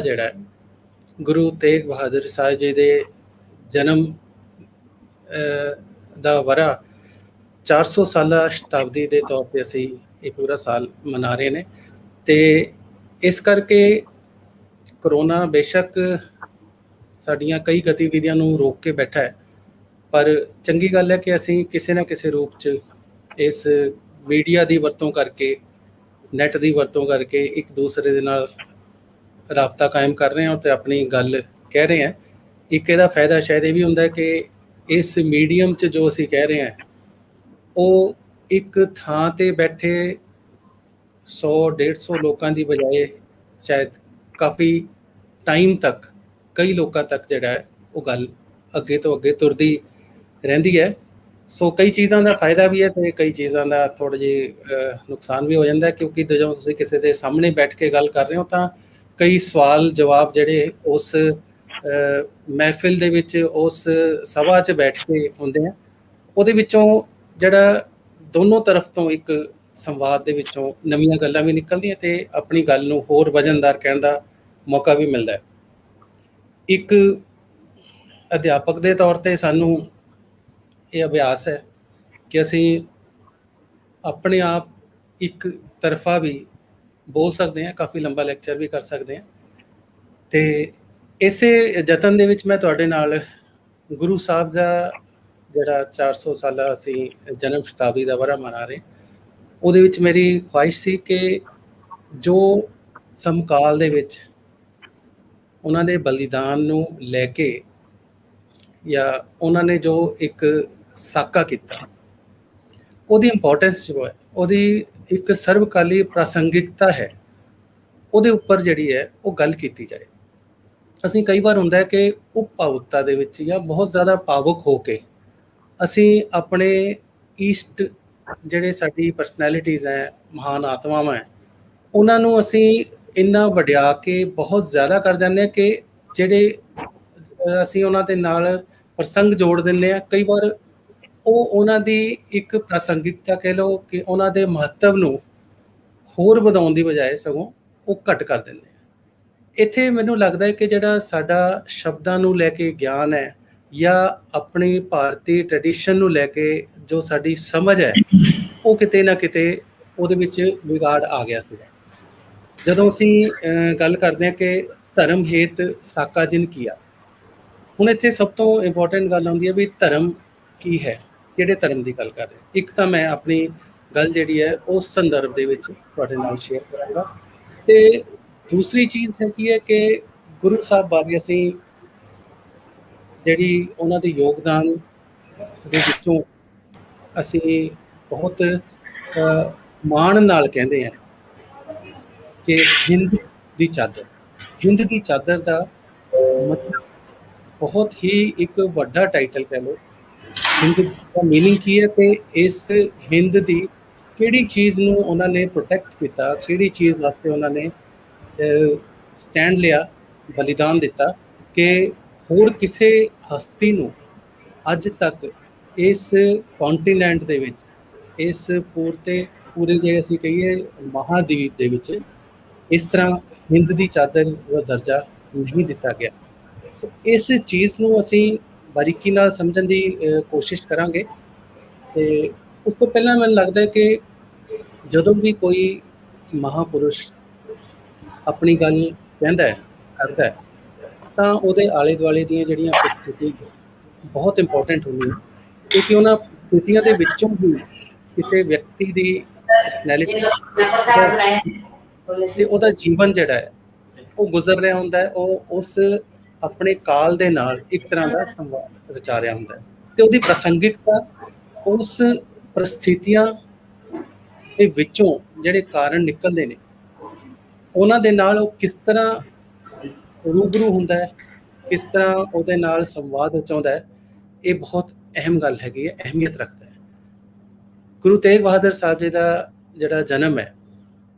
ਜਿਹੜਾ ਹੈ ਗੁਰੂ ਤੇਗ ਬਹਾਦਰ ਸਾਹਿਬ ਜੀ ਦੇ ਜਨਮ ਦਾ ਵਰਾ 400 ਸਾਲਾ ਸ਼ਤਾਬਦੀ ਦੇ ਤੌਰ ਤੇ ਅਸੀਂ ਇਹ ਪੂਰਾ ਸਾਲ ਮਨਾ ਰਹੇ ਨੇ। ਤੇ ਇਸ ਕਰਕੇ ਕਰੋਨਾ ਬੇਸ਼ੱਕ ਸਾਡੀਆਂ ਕਈ ਗਤੀਵਿਧੀਆਂ ਨੂੰ ਰੋਕ ਕੇ ਬੈਠਾ ਹੈ, ਪਰ ਚੰਗੀ ਗੱਲ ਹੈ ਕਿ ਅਸੀਂ ਕਿਸੇ ਨਾ ਕਿਸੇ ਰੂਪ 'ਚ ਇਸ ਮੀਡੀਆ ਦੀ ਵਰਤੋਂ ਕਰਕੇ, ਨੈੱਟ ਦੀ ਵਰਤੋਂ ਕਰਕੇ ਇੱਕ ਦੂਸਰੇ ਦੇ ਨਾਲ ਰਾਬਤਾ ਕਾਇਮ ਕਰ ਰਹੇ ਹਾਂ ਤੇ ਆਪਣੀ ਗੱਲ ਕਹਿ ਰਹੇ ਹਾਂ। ਇੱਕ ਇਹਦਾ ਫਾਇਦਾ ਸ਼ਾਇਦ ਇਹ ਵੀ ਹੁੰਦਾ ਕਿ ਇਸ ਮੀਡੀਅਮ 'ਚ ਜੋ ਅਸੀਂ ਕਹਿ ਰਹੇ ਹਾਂ ਉਹ ਇੱਕ ਥਾਂ ਤੇ ਬੈਠੇ 100-150 ਲੋਕਾਂ ਦੀ ਬਜਾਏ ਸ਼ਾਇਦ ਕਾਫੀ ਟਾਈਮ ਤੱਕ ਕਈ ਲੋਕਾਂ ਤੱਕ ਜਿਹੜਾ ਹੈ ਉਹ ਗੱਲ ਅੱਗੇ ਤੋਂ ਅੱਗੇ ਤੁਰਦੀ ਰਹਿੰਦੀ ਹੈ। ਸੋ ਕਈ ਚੀਜ਼ਾਂ ਦਾ ਫਾਇਦਾ ਵੀ ਹੈ ਤੇ ਕਈ ਚੀਜ਼ਾਂ ਦਾ ਥੋੜ੍ਹਾ ਜਿਹਾ ਨੁਕਸਾਨ ਵੀ ਹੋ ਜਾਂਦਾ, ਕਿਉਂਕਿ ਜਦੋਂ ਤੁਸੀਂ ਕਿਸੇ ਦੇ ਸਾਹਮਣੇ ਬੈਠ ਕੇ ਗੱਲ ਕਰ ਰਹੇ ਹੋ ਤਾਂ ਕਈ ਸਵਾਲ ਜਵਾਬ ਜਿਹੜੇ ਉਸ ਮਹਿਫਿਲ ਦੇ ਵਿੱਚ, ਉਸ ਸਭਾ 'ਚ ਬੈਠ ਕੇ ਹੁੰਦੇ ਆ, ਉਹਦੇ ਵਿੱਚੋਂ ਜਿਹੜਾ ਦੋਨੋਂ ਤਰਫ ਤੋਂ ਇੱਕ ਸੰਵਾਦ ਦੇ ਵਿੱਚੋਂ ਨਵੀਆਂ ਗੱਲਾਂ ਵੀ ਨਿਕਲਦੀਆਂ ਤੇ ਆਪਣੀ ਗੱਲ ਨੂੰ ਹੋਰ ਵਜ਼ਨਦਾਰ ਕਹਿਣ ਦਾ ਮੌਕਾ ਵੀ ਮਿਲਦਾ ਹੈ। ਇੱਕ ਅਧਿਆਪਕ ਦੇ ਤੌਰ ਤੇ ਸਾਨੂੰ ਇਹ ਅਭਿਆਸ ਹੈ ਕਿ ਅਸੀਂ ਆਪਣੇ ਆਪ ਇੱਕ ਤਰਫਾ ਵੀ ਬੋਲ ਸਕਦੇ ਹਾਂ, ਕਾਫੀ ਲੰਬਾ ਲੈਕਚਰ ਵੀ ਕਰ ਸਕਦੇ ਹਾਂ। ਤੇ ਇਸੇ ਯਤਨ ਦੇ ਵਿੱਚ ਮੈਂ ਤੁਹਾਡੇ ਨਾਲ ਗੁਰੂ ਸਾਹਿਬ ਦਾ ਜਿਹੜਾ 400 ਸਾਲਾ ਅਸੀਂ ਜਨਮ ਸ਼ਤਾਬਦੀ ਦਾ ਵਰ੍ਹਾ ਮਨਾ ਰਹੇ, ਉਹਦੇ ਵਿੱਚ ਮੇਰੀ ਖੁਆਇਸ਼ ਸੀ ਕਿ ਜੋ ਸਮਕਾਲ ਦੇ ਵਿੱਚ ਉਹਨਾਂ ਦੇ ਬਲੀਦਾਨ ਨੂੰ ਲੈ ਕੇ ਜਾਂ ਉਹਨਾਂ ਨੇ ਜੋ ਇੱਕ ਸਾਕਾ ਕੀਤਾ, ਉਹਦੀ ਇੰਪੋਰਟੈਂਸ ਜੋ ਹੈ, ਉਹਦੀ ਇੱਕ ਸਰਵਕਾਲੀ ਪ੍ਰਾਸੰਗਿਕਤਾ ਹੈ, ਉਹਦੇ ਉੱਪਰ ਜਿਹੜੀ ਹੈ ਉਹ ਗੱਲ ਕੀਤੀ ਜਾਏ। ਅਸੀਂ ਕਈ ਵਾਰ ਹੁੰਦਾ ਹੈ ਕਿ ਉਪਭਾਵੁਕਤਾ ਦੇ ਵਿੱਚ ਜਾਂ ਬਹੁਤ ਜ਼ਿਆਦਾ ਭਾਵੁਕ ਹੋ ਕੇ ਅਸੀਂ ਆਪਣੇ ਈਸਟ ਜਿਹੜੇ ਸਾਡੀ ਪਰਸਨੈਲਿਟੀਜ਼ ਹੈ, ਮਹਾਨ ਆਤਮਾਵਾਂ ਹੈ, ਉਹਨਾਂ ਨੂੰ ਅਸੀਂ ਇੰਨਾ ਵਡਿਆ ਕੇ ਬਹੁਤ ਜ਼ਿਆਦਾ ਕਰ ਜਾਂਦੇ ਹਾਂ ਕਿ ਜਿਹੜੇ ਅਸੀਂ ਉਹਨਾਂ ਦੇ ਨਾਲ ਪ੍ਰਸੰਗ ਜੋੜ ਦਿੰਦੇ ਹਾਂ, ਕਈ ਵਾਰ ਉਹ ਉਹਨਾਂ ਦੀ ਇੱਕ ਪ੍ਰਾਸੰਗਿਕਤਾ ਕਹਿ ਲਓ ਕਿ ਉਹਨਾਂ ਦੇ ਮਹੱਤਵ ਨੂੰ ਹੋਰ ਵਧਾਉਣ ਦੀ ਬਜਾਏ ਸਗੋਂ ਉਹ ਘੱਟ ਕਰ ਦਿੰਦੇ ਆ। ਇੱਥੇ ਮੈਨੂੰ ਲੱਗਦਾ ਹੈ ਕਿ ਜਿਹੜਾ ਸਾਡਾ ਸ਼ਬਦਾਂ ਨੂੰ ਲੈ ਕੇ ਗਿਆਨ ਹੈ ਜਾਂ ਆਪਣੀ ਭਾਰਤੀ ਟ੍ਰੈਡੀਸ਼ਨ ਨੂੰ ਲੈ ਕੇ ਜੋ ਸਾਡੀ ਸਮਝ ਹੈ, ਉਹ ਕਿਤੇ ਨਾ ਕਿਤੇ ਉਹਦੇ ਵਿੱਚ ਵਿਗਾੜ ਆ ਗਿਆ ਸੀ। ਜਦੋਂ ਅਸੀਂ ਗੱਲ ਕਰਦੇ ਹਾਂ ਕਿ ਧਰਮ ਹੇਤ ਸਾਕਾ ਜਿਨ ਕੀਆ, ਹੁਣ ਇੱਥੇ ਸਭ ਤੋਂ ਇੰਪੋਰਟੈਂਟ ਗੱਲ ਆਉਂਦੀ ਹੈ ਵੀ ਧਰਮ ਕੀ ਹੈ, ਕਿਹੜੇ ਧਰਮ ਦੀ ਗੱਲ ਕਰ ਰਹੇ। ਇੱਕ ਤਾਂ ਮੈਂ ਆਪਣੀ ਗੱਲ ਜਿਹੜੀ ਹੈ ਉਸ ਸੰਦਰਭ ਦੇ ਵਿੱਚ ਤੁਹਾਡੇ ਨਾਲ ਸ਼ੇਅਰ ਕਰਾਂਗਾ, ਤੇ ਦੂਸਰੀ ਚੀਜ਼ ਹੈਗੀ ਹੈ ਕਿ ਗੁਰੂ ਸਾਹਿਬ ਬਾਰੇ ਅਸੀਂ ਜਿਹੜੀ ਉਹਨਾਂ ਦੇ ਯੋਗਦਾਨ ਦੇ ਵਿੱਚੋਂ ਅਸੀਂ ਬਹੁਤ ਮਾਣ ਨਾਲ ਕਹਿੰਦੇ ਹਾਂ ਕਿ ਹਿੰਦ ਦੀ ਚਾਦਰ। ਹਿੰਦ ਦੀ ਚਾਦਰ ਦਾ ਮਤਲਬ ਬਹੁਤ ਹੀ ਇੱਕ ਵੱਡਾ ਟਾਈਟਲ ਕਹਿ ਲਓ। ਹਿੰਦ ਦਾ ਮੀਨਿੰਗ ਕੀ ਹੈ ਤੇ ਇਸ ਹਿੰਦ ਦੀ ਕਿਹੜੀ ਚੀਜ਼ ਨੂੰ ਉਹਨਾਂ ਨੇ ਪ੍ਰੋਟੈਕਟ ਕੀਤਾ, ਕਿਹੜੀ ਚੀਜ਼ ਵਾਸਤੇ ਉਹਨਾਂ ਨੇ ਸਟੈਂਡ ਲਿਆ, ਬਲੀਦਾਨ ਦਿੱਤਾ, ਕਿ ਹੋਰ ਕਿਸੇ ਹਸਤੀ ਨੂੰ ਅੱਜ ਤੱਕ ਇਸ ਕੰਟੀਨੈਂਟ ਦੇ ਵਿੱਚ, ਇਸ ਪੂਰੇ ਜੇ ਅਸੀਂ ਕਹੀਏ ਮਹਾਦੀਪ ਦੇ ਵਿੱਚ ਇਸ ਤਰ੍ਹਾਂ ਹਿੰਦ ਦੀ ਚਾਦਰ ਦਾ ਦਰਜਾ ਨਹੀਂ ਦਿੱਤਾ ਗਿਆ। ਸੋ ਇਸ ਚੀਜ਼ ਨੂੰ ਅਸੀਂ ਬਾਰੀਕੀ ਨਾਲ ਸਮਝਣ ਦੀ ਕੋਸ਼ਿਸ਼ ਕਰਾਂਗੇ। ਤੇ ਉਸ ਤੋਂ ਪਹਿਲਾਂ ਮੈਨੂੰ ਲੱਗਦਾ ਹੈ ਕਿ ਜਦੋਂ ਵੀ ਕੋਈ ਮਹਾਪੁਰਸ਼ ਆਪਣੀ ਗੱਲ ਕਹਿੰਦਾ ਹੈ, ਕਰਦਾ ਹੈ, ਤਾਂ ਉਹਦੇ ਆਲੇ ਦੁਆਲੇ ਦੀਆਂ ਜਿਹੜੀਆਂ ਸਥਿਤੀ ਬਹੁਤ ਇੰਪੋਰਟੈਂਟ ਹੁੰਦੀਆਂ, ਕਿਉਂਕਿ ਉਹਨਾਂ ਸਥਿਤੀਆਂ ਦੇ ਵਿੱਚੋਂ ਹੀ ਕਿਸੇ ਵਿਅਕਤੀ ਦੀ ਪਰਸਨੈਲਿਟੀ ਤੇ ਉਹਦਾ ਜੀਵਨ ਜਿਹੜਾ ਹੈ ਉਹ ਗੁਜ਼ਰ ਰਿਹਾ ਹੁੰਦਾ ਹੈ, ਉਹ ਉਸ ਆਪਣੇ ਕਾਲ ਦੇ ਨਾਲ ਇੱਕ ਤਰ੍ਹਾਂ ਦਾ ਸੰਵਾਦ ਰਚਾ ਰਿਹਾ ਹੁੰਦਾ ਹੈ। ਤੇ ਉਹਦੀ ਪ੍ਰਾਸੰਗਿਕਤਾ ਉਸ ਪਰਿਸਥਿਤੀਆਂ ਦੇ ਵਿੱਚੋਂ ਜਿਹੜੇ ਕਾਰਨ ਨਿਕਲਦੇ ਨੇ, ਉਹਨਾਂ ਦੇ ਨਾਲ ਉਹ ਕਿਸ ਤਰ੍ਹਾਂ ਰੂਬਰੂ ਹੁੰਦਾ ਹੈ, ਕਿਸ ਤਰ੍ਹਾਂ ਉਹਦੇ ਨਾਲ ਸੰਵਾਦ ਰਚਾਉਂਦਾ ਹੈ, ਇਹ ਬਹੁਤ ਅਹਿਮ ਗੱਲ ਹੈਗੀ ਹੈ, ਅਹਿਮੀਅਤ ਰੱਖਦਾ ਹੈ। ਗੁਰੂ ਤੇਗ ਬਹਾਦਰ ਸਾਹਿਬ ਜੀ ਦਾ ਜਿਹੜਾ ਜਨਮ ਹੈ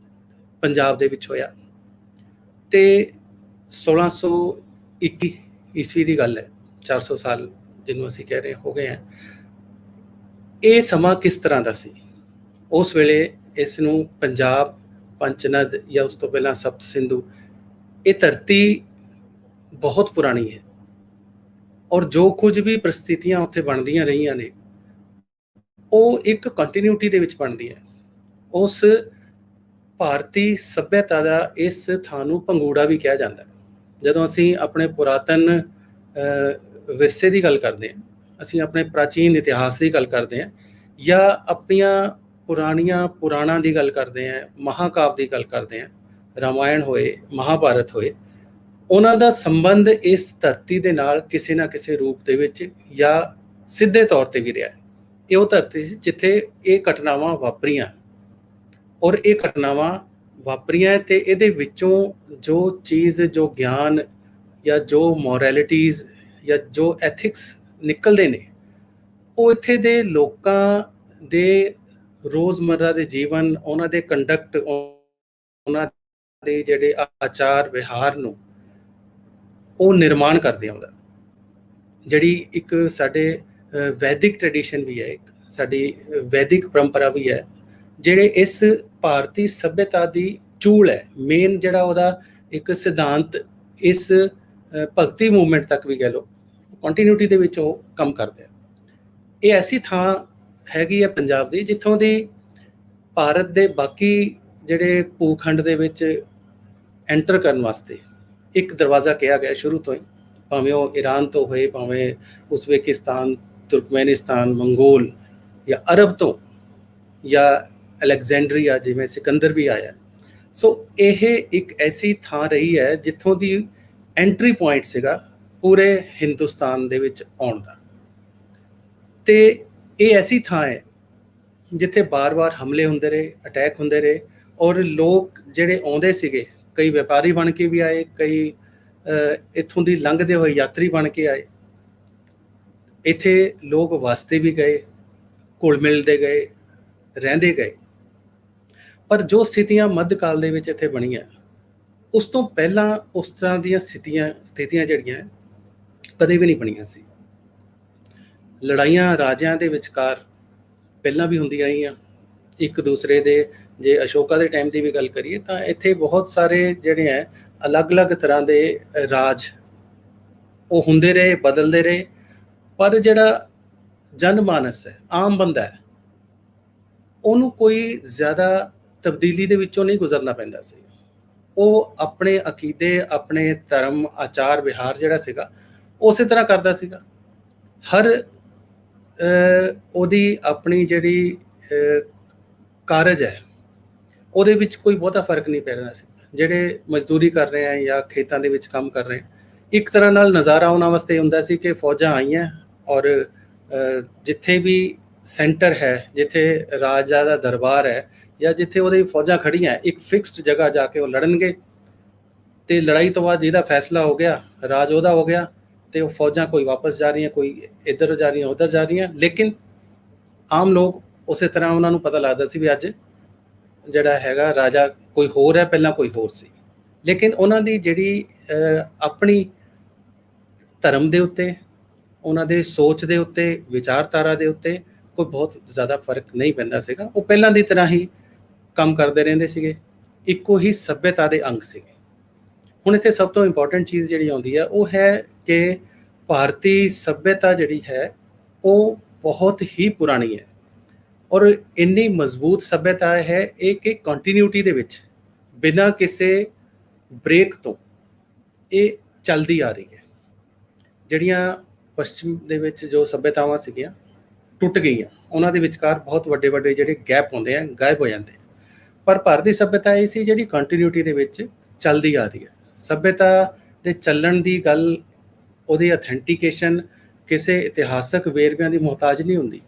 ਪੰਜਾਬ ਦੇ ਵਿੱਚ ਹੋਇਆ ਤੇ 1621 ਈਸਵੀ ਦੀ ਗੱਲ ਹੈ, 400 ਸਾਲ ਜਿਹਨੂੰ ਅਸੀਂ ਕਹਿ ਰਹੇ ਹੋ ਗਏ हैं। ਇਹ ਸਮਾਂ ਕਿਸ ਤਰ੍ਹਾਂ ਦਾ ਸੀ? ਉਸ ਵੇਲੇ ਇਸ ਨੂੰ ਪੰਜਾਬ, ਪੰਚਨਦ ਜਾਂ ਉਸ ਤੋਂ ਪਹਿਲਾਂ ਸਪਤ ਸਿੰਧੂ, ਇਹ ਧਰਤੀ ਬਹੁਤ ਪੁਰਾਣੀ ਹੈ ਔਰ ਜੋ ਕੁਝ ਵੀ ਪ੍ਰਸਥਿਤੀਆਂ ਉੱਥੇ ਬਣਦੀਆਂ ਰਹੀਆਂ ਨੇ ਉਹ ਇੱਕ ਕੰਟੀਨਿਊਟੀ ਦੇ ਵਿੱਚ ਬਣਦੀਆਂ। ਉਸ ਭਾਰਤੀ ਸੱਭਿਅਤਾ ਦਾ ਇਸ ਥਾਂ ਨੂੰ ਪੰਗੂੜਾ ਵੀ ਕਿਹਾ ਜਾਂਦਾ। ਜਦੋਂ ਅਸੀਂ ਆਪਣੇ ਪੁਰਾਤਨ ਵਿਰਸੇ ਦੀ ਗੱਲ ਕਰਦੇ ਹਾਂ, ਅਸੀਂ ਆਪਣੇ ਪ੍ਰਾਚੀਨ ਇਤਿਹਾਸ ਦੀ ਗੱਲ ਕਰਦੇ ਹਾਂ ਜਾਂ ਆਪਣੀਆਂ ਪੁਰਾਣੀਆਂ ਪੁਰਾਣਾਂ ਦੀ ਗੱਲ ਕਰਦੇ ਹਾਂ, ਮਹਾਕਾਵ ਦੀ ਗੱਲ ਕਰਦੇ ਹਾਂ, ਰਾਮਾਇਣ ਹੋਏ, ਮਹਾਭਾਰਤ ਹੋਏ, ਉਹਨਾਂ ਦਾ ਸੰਬੰਧ ਇਸ ਧਰਤੀ ਦੇ ਨਾਲ ਕਿਸੇ ਨਾ ਕਿਸੇ ਰੂਪ ਦੇ ਵਿੱਚ ਜਾਂ ਸਿੱਧੇ ਤੌਰ ਤੇ ਵੀ ਰਿਹਾ। ਇਹ ਉਹ ਧਰਤੀ ਸੀ ਜਿੱਥੇ ਇਹ ਘਟਨਾਵਾਂ ਵਾਪਰੀਆਂ ਔਰ ਇਹ ਘਟਨਾਵਾਂ ਵਾਪਰੀਆਂ ਤੇ ਇਹਦੇ ਵਿੱਚੋਂ ਜੋ ਚੀਜ਼, ਜੋ ਗਿਆਨ ਜਾਂ ਜੋ ਮੋਰੈਲਿਟੀਜ਼ ਜਾਂ ਜੋ ਐਥਿਕਸ ਨਿਕਲਦੇ ਨੇ ਉਹ ਇੱਥੇ ਦੇ ਲੋਕਾਂ ਦੇ ਰੋਜ਼ਮर्रा ਦੇ ਜੀਵਨ, ਉਹਨਾਂ ਦੇ ਕੰਡਕਟ, ਉਹਨਾਂ ਦੇ ਜਿਹੜੇ ਆਚਾਰ ਵਿਹਾਰ ਨੂੰ ਉਹ ਨਿਰਮਾਣ ਕਰਦੇ ਆ। ਉਹਦਾ ਜਿਹੜੀ ਇੱਕ ਸਾਡੇ ਵੈਦਿਕ ਟ੍ਰੈਡੀਸ਼ਨ ਵੀ ਹੈ, ਇੱਕ ਸਾਡੀ ਵੈਦਿਕ ਪਰੰਪਰਾ ਵੀ ਹੈ, ਜਿਹੜੇ ਇਸ ਭਾਰਤੀ ਸੱਭਿਅਤਾ ਦੀ ਚੂਲ ਹੈ। ਮੇਨ ਜਿਹੜਾ ਉਹਦਾ ਇੱਕ ਸਿਧਾਂਤ ਇਸ ਭਗਤੀ ਮੂਵਮੈਂਟ ਤੱਕ ਵੀ ਕਹਿ ਲਓ ਕੰਟੀਨਿਊਟੀ ਦੇ ਵਿੱਚ ਉਹ ਕੰਮ ਕਰਦੇ ਆ। ਇਹ ਐਸੀ ਥਾਂ ਹੈਗੀ ਹੈ ਪੰਜਾਬ ਦੀ ਜਿੱਥੋਂ ਦੀ ਭਾਰਤ ਦੇ ਬਾਕੀ ਜਿਹੜੇ ਭੂਖੰਡ ਦੇ ਵਿੱਚ ਐਂਟਰ ਕਰਨ ਵਾਸਤੇ ਇੱਕ ਦਰਵਾਜ਼ਾ ਕਿਹਾ ਗਿਆ ਸ਼ੁਰੂ ਤੋਂ ਹੀ, ਭਾਵੇਂ ਉਹ ਈਰਾਨ ਤੋਂ ਹੋਏ, ਭਾਵੇਂ ਉਜ਼ਬੇਕਿਸਤਾਨ, ਤੁਰਕਮੈਨਿਸਤਾਨ, ਮੰਗੋਲ ਜਾਂ ਅਰਬ ਤੋਂ ਜਾਂ ਅਲੈਗਜ਼ੈਂਡਰੀਆ ਜਿਵੇਂ ਸਿਕੰਦਰ ਵੀ ਆਇਆ। ਸੋ ਇਹ ਇੱਕ ਐਸੀ ਥਾਂ ਰਹੀ ਹੈ ਜਿੱਥੋਂ ਦੀ ਐਂਟਰੀ ਪੁਆਇੰਟ ਸੀਗਾ ਪੂਰੇ ਹਿੰਦੁਸਤਾਨ ਦੇ ਵਿੱਚ ਆਉਣ ਦਾ। ਤੇ ਇਹ ਐਸੀ ਥਾਂ ਹੈ ਜਿੱਥੇ ਬਾਰ-ਬਾਰ ਹਮਲੇ ਹੁੰਦੇ ਰਹੇ, ਅਟੈਕ ਹੁੰਦੇ ਰਹੇ ਔਰ ਲੋਕ ਜਿਹੜੇ ਆਉਂਦੇ ਸੀਗੇ, ਕਈ ਵਪਾਰੀ ਬਣ ਕੇ ਵੀ ਆਏ, ਕਈ ਇੱਥੋਂ ਦੀ ਲੰਘਦੇ ਹੋਏ ਯਾਤਰੀ ਬਣ ਕੇ ਆਏ, ਇੱਥੇ ਲੋਕ ਵਸਦੇ ਵੀ ਗਏ, ਘੁਲ ਮਿਲਦੇ ਗਏ, ਰਹਿੰਦੇ ਗਏ। ਪਰ ਜੋ ਸਥਿਤੀਆਂ ਮੱਧਕਾਲ ਦੇ ਵਿੱਚ ਇੱਥੇ ਬਣੀਆਂ ਉਸ ਤੋਂ ਪਹਿਲਾਂ ਉਸ ਤਰ੍ਹਾਂ ਦੀਆਂ ਸਥਿਤੀਆਂ ਜਿਹੜੀਆਂ ਕਦੇ ਵੀ ਨਹੀਂ ਬਣੀਆਂ ਸੀ। ਲੜਾਈਆਂ ਰਾਜਿਆਂ ਦੇ ਵਿਚਕਾਰ ਪਹਿਲਾਂ ਵੀ ਹੁੰਦੀਆਂ ਰਹੀਆਂ ਇੱਕ ਦੂਸਰੇ ਦੇ। ਜੇ ਅਸ਼ੋਕਾ ਦੇ ਟਾਈਮ ਦੀ ਵੀ ਗੱਲ ਕਰੀਏ ਤਾਂ ਇੱਥੇ ਬਹੁਤ ਸਾਰੇ ਜਿਹੜੇ ਹੈ ਅਲੱਗ-ਅਲੱਗ ਤਰ੍ਹਾਂ ਦੇ ਰਾਜ ਉਹ ਹੁੰਦੇ ਰਹੇ, ਬਦਲਦੇ ਰਹੇ, ਪਰ ਜਿਹੜਾ ਜਨਮਾਨਸ ਹੈ, ਆਮ ਬੰਦਾ ਹੈ, ਉਹਨੂੰ ਕੋਈ ਜ਼ਿਆਦਾ ਤਬਦੀਲੀ ਦੇ ਵਿੱਚੋਂ ਨਹੀਂ ਗੁਜ਼ਰਨਾ ਪੈਂਦਾ ਸੀ। ਉਹ ਆਪਣੇ ਅਕੀਦੇ, ਆਪਣੇ ਧਰਮ, ਆਚਾਰ ਵਿਹਾਰ ਜਿਹੜਾ ਸੀਗਾ ਉਸੇ ਤਰ੍ਹਾਂ ਕਰਦਾ ਸੀਗਾ। ਹਰ ਉਹਦੀ ਆਪਣੀ ਜਿਹੜੀ ਕਾਰਜ ਹੈ ਉਹਦੇ ਵਿੱਚ ਕੋਈ ਬਹੁਤਾ ਫਰਕ ਨਹੀਂ ਪੈਂਦਾ ਸੀ। ਜਿਹੜੇ ਮਜ਼ਦੂਰੀ ਕਰ ਰਹੇ ਆ ਜਾਂ ਖੇਤਾਂ ਦੇ ਵਿੱਚ ਕੰਮ ਕਰ ਰਹੇ, ਇੱਕ ਤਰ੍ਹਾਂ ਨਾਲ ਨਜ਼ਾਰਾ ਉਹਨਾਂ ਵਾਸਤੇ ਹੁੰਦਾ ਸੀ ਕਿ ਫੌਜਾਂ ਆਈਆਂ ਔਰ ਜਿੱਥੇ ਵੀ ਸੈਂਟਰ ਹੈ, ਜਿੱਥੇ ਰਾਜਾ ਦਾ ਦਰਬਾਰ ਹੈ ਜਾਂ ਜਿੱਥੇ ਉਹਦੀ ਫੌਜਾਂ ਖੜੀਆਂ, ਇੱਕ ਫਿਕਸਡ ਜਗ੍ਹਾ ਜਾ ਕੇ ਉਹ ਲੜਨਗੇ ਤੇ ਲੜਾਈ ਤੋਂ ਬਾਅਦ ਜਿਹਦਾ ਫੈਸਲਾ ਹੋ ਗਿਆ, ਰਾਜ ਉਹਦਾ ਹੋ ਗਿਆ ਤੇ ਉਹ ਫੌਜਾਂ ਕੋਈ ਵਾਪਸ ਜਾ ਰਹੀਆਂ, ਕੋਈ ਇੱਧਰ ਜਾ ਰਹੀਆਂ, ਉੱਧਰ ਜਾ ਰਹੀਆਂ। ਲੇਕਿਨ ਆਮ ਲੋਕ ਉਸੇ ਤਰ੍ਹਾਂ ਉਹਨਾਂ ਨੂੰ ਪਤਾ ਲੱਗਦਾ ਸੀ ਵੀ ਅੱਜ ਜਿਹੜਾ ਹੈਗਾ ਰਾਜਾ ਕੋਈ ਹੋਰ ਹੈ, ਪਹਿਲਾਂ ਕੋਈ ਹੋਰ ਸੀ। ਲੇਕਿਨ ਉਹਨਾਂ ਦੀ ਜਿਹੜੀ ਆਪਣੀ ਧਰਮ ਦੇ ਉੱਤੇ, ਉਹਨਾਂ ਦੇ ਸੋਚ ਦੇ ਉੱਤੇ, ਵਿਚਾਰਧਾਰਾ ਦੇ ਉੱਤੇ ਕੋਈ ਬਹੁਤ ਜ਼ਿਆਦਾ ਫਰਕ ਨਹੀਂ ਪੈਂਦਾ ਸੀਗਾ। ਉਹ ਪਹਿਲਾਂ ਦੀ ਤਰ੍ਹਾਂ ਹੀ ਕੰਮ ਕਰਦੇ ਰਹਿੰਦੇ ਸੀਗੇ, ਇੱਕੋ ਹੀ ਸੱਭਿਅਤਾ ਦੇ ਅੰਗ ਸੀਗੇ। ਹੁਣ ਇੱਥੇ ਸਭ ਤੋਂ ਇੰਪੋਰਟੈਂਟ ਚੀਜ਼ ਜਿਹੜੀ ਆਉਂਦੀ ਹੈ ਉਹ ਹੈ ਕਿ ਭਾਰਤੀ ਸੱਭਿਅਤਾ ਜਿਹੜੀ ਹੈ ਉਹ ਬਹੁਤ ਹੀ ਪੁਰਾਣੀ ਹੈ ਔਰ ਇੰਨੀ ਮਜ਼ਬੂਤ ਸੱਭਿਅਤਾ ਹੈ ਇਹ ਕਿ ਕੰਟੀਨਿਊਟੀ ਦੇ ਵਿੱਚ ਬਿਨਾਂ ਕਿਸੇ ਬ੍ਰੇਕ ਤੋਂ ਇਹ ਚੱਲਦੀ ਆ ਰਹੀ ਹੈ। ਜਿਹੜੀਆਂ ਪੱਛਮ ਦੇ ਵਿੱਚ ਜੋ ਸੱਭਿਅਤਾਵਾਂ ਸੀਗੀਆਂ ਟੁੱਟ ਗਈਆਂ, ਉਹਨਾਂ ਦੇ ਵਿਚਕਾਰ ਬਹੁਤ ਵੱਡੇ ਵੱਡੇ ਜਿਹੜੇ ਗੈਪ ਹੁੰਦੇ ਆ, ਗਾਇਬ ਹੋ ਜਾਂਦੇ। ਪਰ ਭਾਰਤੀ ਸੱਭਿਅਤਾ ਇਹ ਸੀ ਜਿਹੜੀ ਕੰਟੀਨਿਊਟੀ ਦੇ ਵਿੱਚ ਚੱਲਦੀ ਆ ਰਹੀ ਹੈ। ਸੱਭਿਅਤਾ ਦੇ ਚੱਲਣ ਦੀ ਗੱਲ, ਉਹਦੀ ਅਥੈਂਟੀਕੇਸ਼ਨ ਕਿਸੇ ਇਤਿਹਾਸਕ ਵੇਰਵਿਆਂ ਦੀ ਮੁਹਤਾਜ ਨਹੀਂ ਹੁੰਦੀ।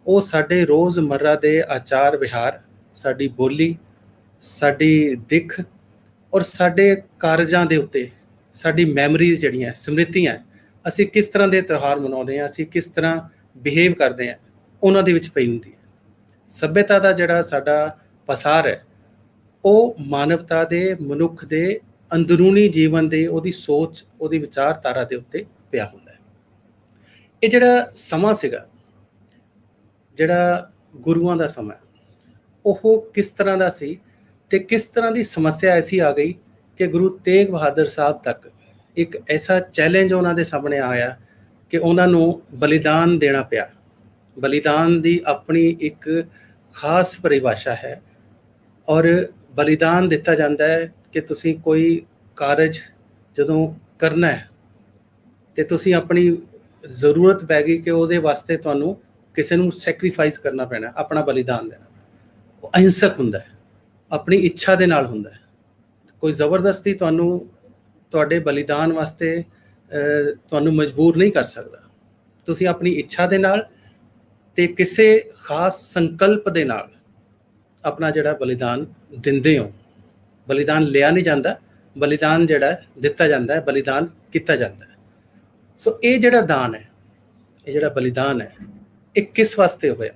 ਉਹ ਸਾਡੇ ਰੋਜ਼ਮर्रा ਦੇ ਆਚਾਰ ਵਿਹਾਰ, ਸਾਡੀ ਬੋਲੀ, ਸਾਡੀ ਦਿੱਖ ਔਰ ਸਾਡੇ ਕਾਰਜਾਂ ਦੇ ਉੱਤੇ ਸਾਡੀ ਮੈਮਰੀਜ਼ ਜਿਹੜੀਆਂ, ਸਮ੍ਰਿਤੀਆਂ, ਅਸੀਂ ਕਿਸ ਤਰ੍ਹਾਂ ਦੇ ਤਿਉਹਾਰ ਮਨਾਉਂਦੇ ਹਾਂ, ਅਸੀਂ ਕਿਸ ਤਰ੍ਹਾਂ ਬਿਹੇਵ ਕਰਦੇ ਹਾਂ, ਉਹਨਾਂ ਦੇ ਵਿੱਚ ਪਈ ਹੁੰਦੀ ਹੈ। ਸੱਭਿਅਤਾ ਦਾ ਜਿਹੜਾ ਸਾਡਾ ਪਸਾਰ ਹੈ ਉਹ ਮਾਨਵਤਾ ਦੇ, ਮਨੁੱਖ ਦੇ ਅੰਦਰੂਨੀ ਜੀਵਨ ਦੇ, ਉਹਦੀ ਸੋਚ, ਉਹਦੀ ਵਿਚਾਰਧਾਰਾ ਦੇ ਉੱਤੇ ਪਿਆ ਹੁੰਦਾ ਹੈ। ਇਹ ਜਿਹੜਾ ਸਮਾਂ ਸੀਗਾ, ਜਿਹੜਾ ਗੁਰੂਆਂ ਦਾ ਸਮਾਂ, ਉਹ ਕਿਸ ਤਰ੍ਹਾਂ ਦਾ ਸੀ ਤੇ ਕਿਸ ਤਰ੍ਹਾਂ ਦੀ ਸਮੱਸਿਆ ਐਸੀ ਆ ਗਈ कि गुरु तेग बहादुर साहब तक एक ऐसा चैलेंज उन्होंने सामने आया कि उन्होंने बलिदान देना पिया। बलिदान की अपनी एक खास परिभाषा है और बलिदान दिता जाता है कि तुसी कोई कारज जदों करना है तो तुसी अपनी जरूरत पै गई कि उहदे वास्ते तुहानूं किसी नूं सैक्रीफाइस करना पैना, अपना बलिदान देना पैना। वो अहिंसक हुंदा है, अपनी इच्छा दे नाल हुंदा है। कोई जबरदस्ती तुहानूं तुहाडे बलिदान वास्ते तुहानूं मजबूर नहीं कर सकदा। तुसी अपनी इच्छा दे नाल ते किसी खास संकल्प दे नाल अपना जिहड़ा बलिदान दिंदे हो। बलिदान लिया नहीं जाता, बलिदान जिहड़ा दिता जाता है, बलिदान किया जाता है। सो ये जिहड़ा दान है, ये जिहड़ा बलिदान है, ये किस वास्ते होया?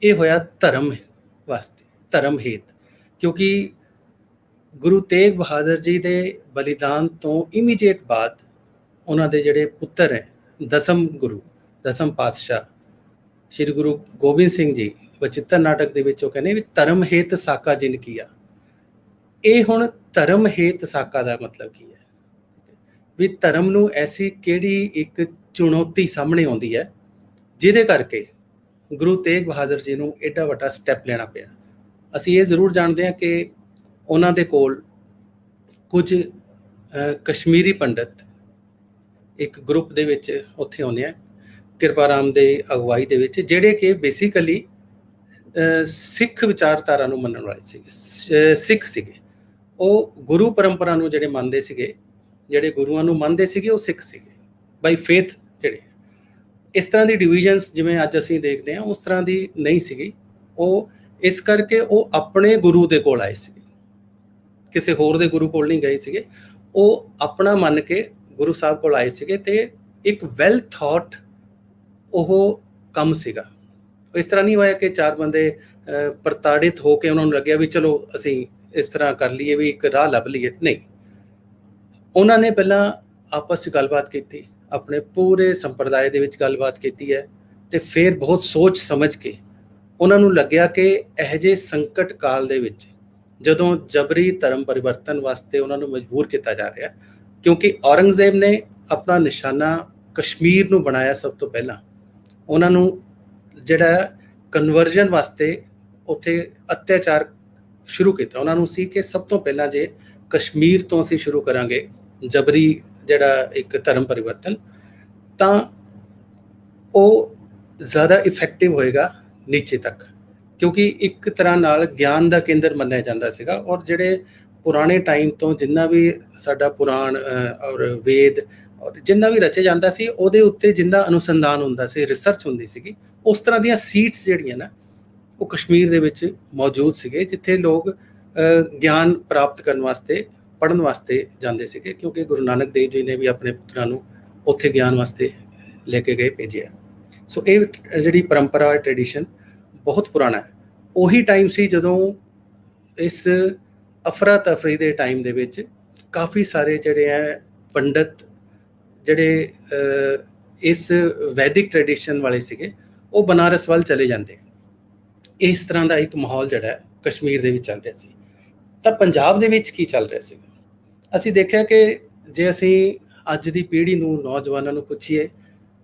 ये होया धर्म वास्ते, धर्म हेत। क्योंकि गुरु तेग बहादुर जी के बलिदान तो इमीडिएट बाद उन्होंने जिहड़े पुत्तर हैं, दसम पातशाह श्री गुरु गोबिंद सिंह जी बचित्र नाटक के विच कहने भी धर्म हेत साका जिन किया। ये हुण धर्म हेत साका का मतलब की है भी धर्म नूं ऐसी किहड़ी एक चुनौती सामने आउंदी है जिहदे करके गुरु तेग बहादुर जी नूं एडा वड्डा स्टैप लेना पिया। असीं ये जरूर जानते हैं कि उन्हां दे कोल कुछ कश्मीरी पंडित एक ग्रुप दे विच उत्थे आउंदे हैं कृपा राम दे अगवाई दे विच, जिहड़े कि बेसिकली सिख विचारधारा नूं मनण वाले सीगे, सिख सीगे। ਉਹ ਗੁਰੂ ਪਰੰਪਰਾ ਨੂੰ ਜਿਹੜੇ ਮੰਨਦੇ ਸੀਗੇ, ਜਿਹੜੇ ਗੁਰੂਆਂ ਨੂੰ ਮੰਨਦੇ ਸੀਗੇ, ਉਹ ਸਿੱਖ ਸੀਗੇ ਬਾਈ ਫੇਥ। ਜਿਹੜੇ ਇਸ ਤਰ੍ਹਾਂ ਦੀ ਡਿਵੀਜ਼ਨਸ ਜਿਵੇਂ ਅੱਜ ਅਸੀਂ ਦੇਖਦੇ ਹਾਂ ਉਸ ਤਰ੍ਹਾਂ ਦੀ ਨਹੀਂ ਸੀਗੀ। ਉਹ ਇਸ ਕਰਕੇ ਉਹ ਆਪਣੇ ਗੁਰੂ ਦੇ ਕੋਲ ਆਏ ਸੀਗੇ, ਕਿਸੇ ਹੋਰ ਦੇ ਗੁਰੂ ਕੋਲ ਨਹੀਂ ਗਏ ਸੀਗੇ। ਉਹ ਆਪਣਾ ਮੰਨ ਕੇ ਗੁਰੂ ਸਾਹਿਬ ਕੋਲ ਆਏ ਸੀਗੇ ਤੇ ਇੱਕ ਵੈਲ ਥਾਟ ਉਹ ਕੰਮ ਸੀਗਾ। ਇਸ ਤਰ੍ਹਾਂ ਨਹੀਂ ਹੋਇਆ ਕਿ ਚਾਰ ਬੰਦੇ ਪ੍ਰਤਾੜਿਤ ਹੋ ਕੇ ਉਹਨਾਂ ਨੂੰ ਲੱਗਿਆ ਵੀ ਚਲੋ ਅਸੀਂ इस तरह कर लीए भी एक राह लभ लीए। नहीं, उन्होंने पहला आपस च गलबात की, अपने पूरे संप्रदाय दे विच गलबात की है तो फिर बहुत सोच समझ के उन्होंने लग्या कि यह जे संकट काल दे विच जदों जबरी धर्म परिवर्तन वास्ते उन्होंने मजबूर किया जा रहा, क्योंकि औरंगजेब ने अपना निशाना कश्मीर नूं बनाया। सब तो पहला उन्होंने जिहड़ा कन्वर्जन वास्ते उत्थे अत्याचार शुरू किया। उन्होंने सी कि सब तो पहला जे कश्मीर तो असीं शुरू करांगे जबरी जिहड़ा एक धर्म परिवर्तन, तो वो ज़्यादा इफेक्टिव होएगा नीचे तक, क्योंकि एक तरह नाल ज्ञान का केंद्र मन्निया जाता सीगा। और जिहड़े पुराने टाइम तो जिन्ना भी साडा पुराण और वेद और जिन्ना भी रचे जाता सी, उहदे उत्ते जिन्ना अनुसंधान हुंदा सी, रिसर्च हुंदी सीगी, उस तरह दीयां सीट्स जिहड़ियां ना वो कश्मीर दे विच मौजूद सीगे, जिथे लोग ज्ञान प्राप्त करने वास्ते पढ़न वास्ते जाते सीगे। क्योंकि गुरु नानक देव जी ने भी अपने पुत्रां नूं उत्थे ज्ञान वास्ते लेके गए, भेजिया। सो ये जिहड़ी परंपरा ट्रेडिशन बहुत पुराना है। उही टाइम सी जदों इस अफरा तफरी के टाइम दे विच काफ़ी सारे जिहड़े है पंडित जिहड़े इस वैदिक ट्रेडिशन वाले सीगे वो बनारस वाल चले जाते। इस तरह का एक माहौल जिहड़ा है कश्मीर दे विच चल रहा सी। तां पंजाब दे विच की चल रहा सी? असीं देखिया कि जे असीं अज दी पीढ़ी नूं नौजवानां नूं पुछीए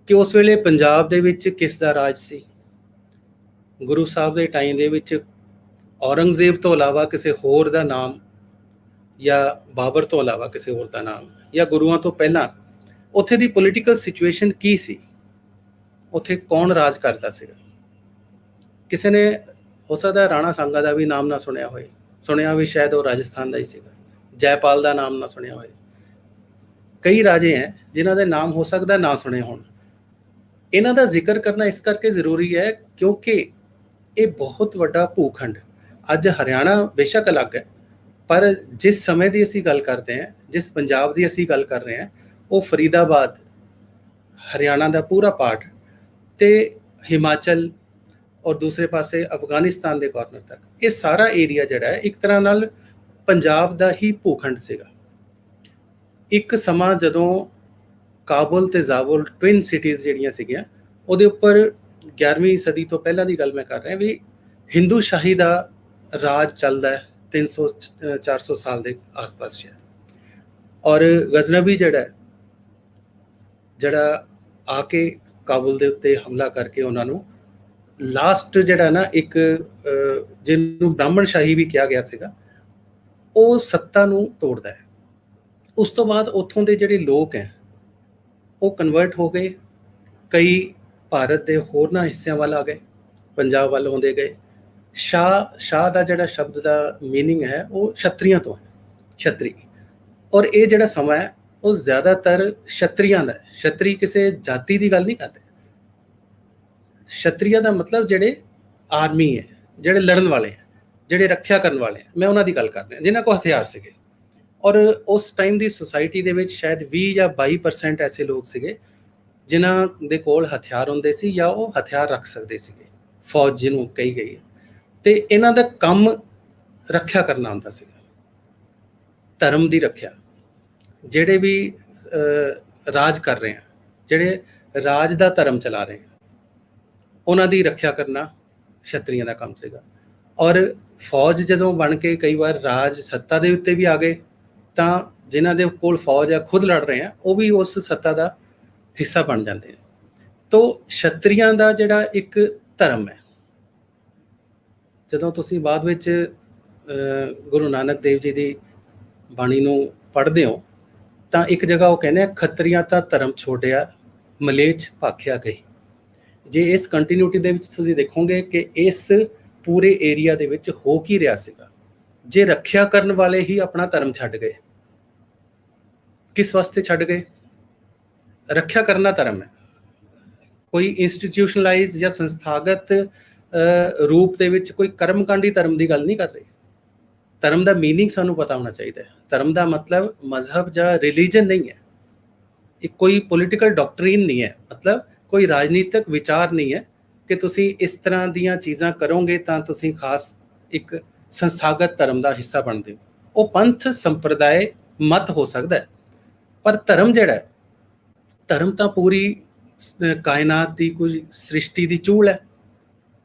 कि उस वेले पंजाब दे विच किस दा राज सी। गुरु साहब दे टाइम दे विच औरंगजेब तो इलावा किसी होर दा नाम, या बाबर तो इलावा किसी होर दा नाम, या गुरुआं तो पहलां उत्थे दी पोलीटिकल सिचुएशन की सी, उत्थे कौन राज करदा सीगा? किसी ने हो सकता राणा सांगा का भी नाम ना सुनिया होए, सुनिया भी शायद वो राजस्थान का ही सीगा। जयपाल का नाम ना सुनिया होए। कई राजे हैं जिन्हों के नाम हो सकता ना सुने होण। इन्हां दा जिक्र करना इस करके जरूरी है क्योंकि ये बहुत वड्डा भूखंड, अज हरियाणा बेशक अलग है, पर जिस समय की असीं गल करते हैं, जिस पंजाब की असीं गल कर रहे हैं, वो फरीदाबाद हरियाणा का पूरा पार्ट ते हिमाचल और दूसरे पासे अफगानिस्तान के कॉर्नर तक, ये सारा एरिया जिहड़ा है एक तरह नाल पंजाब का ही भूखंड सीगा। एक समा जदों काबुल ते जाबुल ट्विन सिटीज़ जिहड़ियां सीगियां, उहदे उपर 11वीं सदी तो पहलां दी गल मैं कर रहा भी हिंदू शाही का राज चलदा है 300-400 ਸਾਲ ਦੇ ਆਸ-ਪਾਸ ਸ਼ਹਿਰ। ਔਰ ਗਜ਼ਨਵੀ ਜਿਹੜਾ ਆ ਕੇ ਕਾਬੁਲ ਦੇ ਉੱਤੇ ਹਮਲਾ ਕਰਕੇ ਉਹਨਾਂ ਨੂੰ ਲਾਸਟ ਜਿਹੜਾ ਨਾ ਇੱਕ ਜਿਹਨੂੰ ਬ੍ਰਾਹਮਣ ਸ਼ਾਹੀ ਵੀ ਕਿਹਾ ਗਿਆ ਸੀਗਾ, ਉਹ ਸੱਤਾ ਨੂੰ ਤੋੜਦਾ ਹੈ। ਉਸ ਤੋਂ ਬਾਅਦ ਉੱਥੋਂ ਦੇ ਜਿਹੜੇ ਲੋਕ ਹੈ ਉਹ ਕਨਵਰਟ ਹੋ ਗਏ, ਕਈ ਭਾਰਤ ਦੇ ਹੋਰਨਾਂ ਹਿੱਸਿਆਂ ਵੱਲ ਆ ਗਏ, ਪੰਜਾਬ ਵੱਲ ਆਉਂਦੇ ਗਏ। ਸ਼ਾਹ ਦਾ ਜਿਹੜਾ ਸ਼ਬਦ ਦਾ ਮੀਨਿੰਗ ਹੈ ਉਹ ਛਤਰੀਆਂ ਤੋਂ ਹੈ, ਛਤਰੀ। ਔਰ ਇਹ ਜਿਹੜਾ ਸਮਾਂ ਹੈ ਉਹ ਜ਼ਿਆਦਾਤਰ ਛਤਰੀਆਂ ਦਾ ਹੈ। ਛਤਰੀ ਕਿਸੇ ਜਾਤੀ ਦੀ ਗੱਲ ਨਹੀਂ ਕਰ ਰਹੇ। ਛਤਰੀਆਂ ਦਾ ਮਤਲਬ ਜਿਹੜੇ ਆਰਮੀ ਹੈ, ਜਿਹੜੇ ਲੜਨ ਵਾਲੇ ਹੈ, ਜਿਹੜੇ ਰੱਖਿਆ ਕਰਨ ਵਾਲੇ ਹੈ, ਮੈਂ ਉਹਨਾਂ ਦੀ ਗੱਲ ਕਰ ਰਿਹਾ, ਜਿਨ੍ਹਾਂ ਕੋਲ ਹਥਿਆਰ ਸੀਗੇ। ਔਰ ਉਸ ਟਾਈਮ ਦੀ ਸੁਸਾਇਟੀ ਦੇ ਵਿੱਚ ਸ਼ਾਇਦ 20 ਜਾਂ 22% ਐਸੇ ਲੋਕ ਸੀਗੇ ਜਿਨ੍ਹਾਂ ਦੇ ਕੋਲ ਹਥਿਆਰ ਹੁੰਦੇ ਸੀ ਜਾਂ ਉਹ ਹਥਿਆਰ ਰੱਖ ਸਕਦੇ ਸੀਗੇ, ਫੌਜ ਜਿਹਨੂੰ ਕਹੀ ਗਈ ਹੈ। ਅਤੇ ਇਹਨਾਂ ਦਾ ਕੰਮ ਰੱਖਿਆ ਕਰਨਾ ਹੁੰਦਾ ਸੀਗਾ, ਧਰਮ ਦੀ ਰੱਖਿਆ। ਜਿਹੜੇ ਵੀ ਰਾਜ ਕਰ ਰਹੇ ਆ, ਜਿਹੜੇ ਰਾਜ ਦਾ ਧਰਮ ਚਲਾ ਰਹੇ ਆ, ਉਹਨਾਂ ਦੀ ਰੱਖਿਆ ਕਰਨਾ ਛਤਰੀਆਂ ਦਾ ਕੰਮ ਸੀਗਾ। ਔਰ ਫੌਜ ਜਦੋਂ ਬਣ ਕੇ ਕਈ ਵਾਰ ਰਾਜ ਸੱਤਾ ਦੇ ਉੱਤੇ ਵੀ ਆ ਗਏ ਤਾਂ ਜਿਨ੍ਹਾਂ ਦੇ ਕੋਲ ਫੌਜ ਆ, ਖੁਦ ਲੜ ਰਹੇ ਆ, ਉਹ ਵੀ ਉਸ ਸੱਤਾ ਦਾ ਹਿੱਸਾ ਬਣ ਜਾਂਦੇ ਆ। ਤੋ ਛਤਰੀਆਂ ਦਾ ਜਿਹੜਾ ਇੱਕ ਧਰਮ ਹੈ, ਜਦੋਂ ਤੁਸੀਂ ਬਾਅਦ ਵਿੱਚ ਗੁਰੂ ਨਾਨਕ ਦੇਵ ਜੀ ਦੀ ਬਾਣੀ ਨੂੰ ਪੜ੍ਹਦੇ ਹੋ ਤਾਂ ਇੱਕ ਜਗ੍ਹਾ ਉਹ ਕਹਿੰਦੇ ਆ, ਖੱਤਰੀਆਂ ਤਾਂ ਧਰਮ ਛੋੜਿਆ ਮਲੇਛ ਭਾਖਿਆ ਗਈ। ਜੇ ਇਸ ਕੰਟੀਨਿਊਟੀ ਦੇ ਵਿੱਚ ਤੁਸੀਂ ਦੇਖੋਗੇ ਕਿ ਇਸ ਪੂਰੇ ਏਰੀਆ ਦੇ ਵਿੱਚ ਹੋ ਕੀ ਰਿਹਾ ਸੀਗਾ। ਜੇ ਰੱਖਿਆ ਕਰਨ ਵਾਲੇ ਹੀ ਆਪਣਾ ਧਰਮ ਛੱਡ ਗਏ, ਕਿਸ ਵਾਸਤੇ ਛੱਡ ਗਏ? ਰੱਖਿਆ ਕਰਨਾ ਧਰਮ ਹੈ। ਕੋਈ ਇੰਸਟੀਟਿਊਸ਼ਨਲਾਈਜ਼ ਜਾਂ ਸੰਸਥਾਗਤ ਰੂਪ ਦੇ ਵਿੱਚ ਕੋਈ ਕਰਮਕਾਂਡੀ ਧਰਮ ਦੀ ਗੱਲ ਨਹੀਂ ਕਰ ਰਹੇ। ਧਰਮ ਦਾ ਮੀਨਿੰਗ ਸਾਨੂੰ ਪਤਾ ਹੋਣਾ ਚਾਹੀਦਾ ਹੈ। ਧਰਮ ਦਾ ਮਤਲਬ ਮਜ਼ਹਬ ਜਾਂ ਰਿਲੀਜਨ ਨਹੀਂ ਹੈ, ਇਹ ਕੋਈ ਪੋਲੀਟੀਕਲ ਡਾਕਟਰੀਨ ਨਹੀਂ ਹੈ, ਮਤਲਬ ਕੋਈ ਰਾਜਨੀਤਿਕ ਵਿਚਾਰ ਨਹੀਂ ਹੈ ਕਿ ਤੁਸੀਂ ਇਸ ਤਰ੍ਹਾਂ ਦੀਆਂ ਚੀਜ਼ਾਂ ਕਰੋਗੇ ਤਾਂ ਤੁਸੀਂ ਖਾਸ ਇੱਕ ਸੰਸਥਾਗਤ ਧਰਮ ਦਾ ਹਿੱਸਾ ਬਣਦੇ ਹੋ। ਉਹ ਪੰਥ ਸੰਪਰਦਾਇ ਮਤ ਹੋ ਸਕਦਾ ਹੈ, ਪਰ ਧਰਮ ਜਿਹੜਾ ਹੈ, ਧਰਮ ਤਾਂ ਪੂਰੀ ਕਾਇਨਾਤ ਦੀ ਕੁਝ ਸ੍ਰਿਸ਼ਟੀ ਦੀ ਚੂਲ ਹੈ।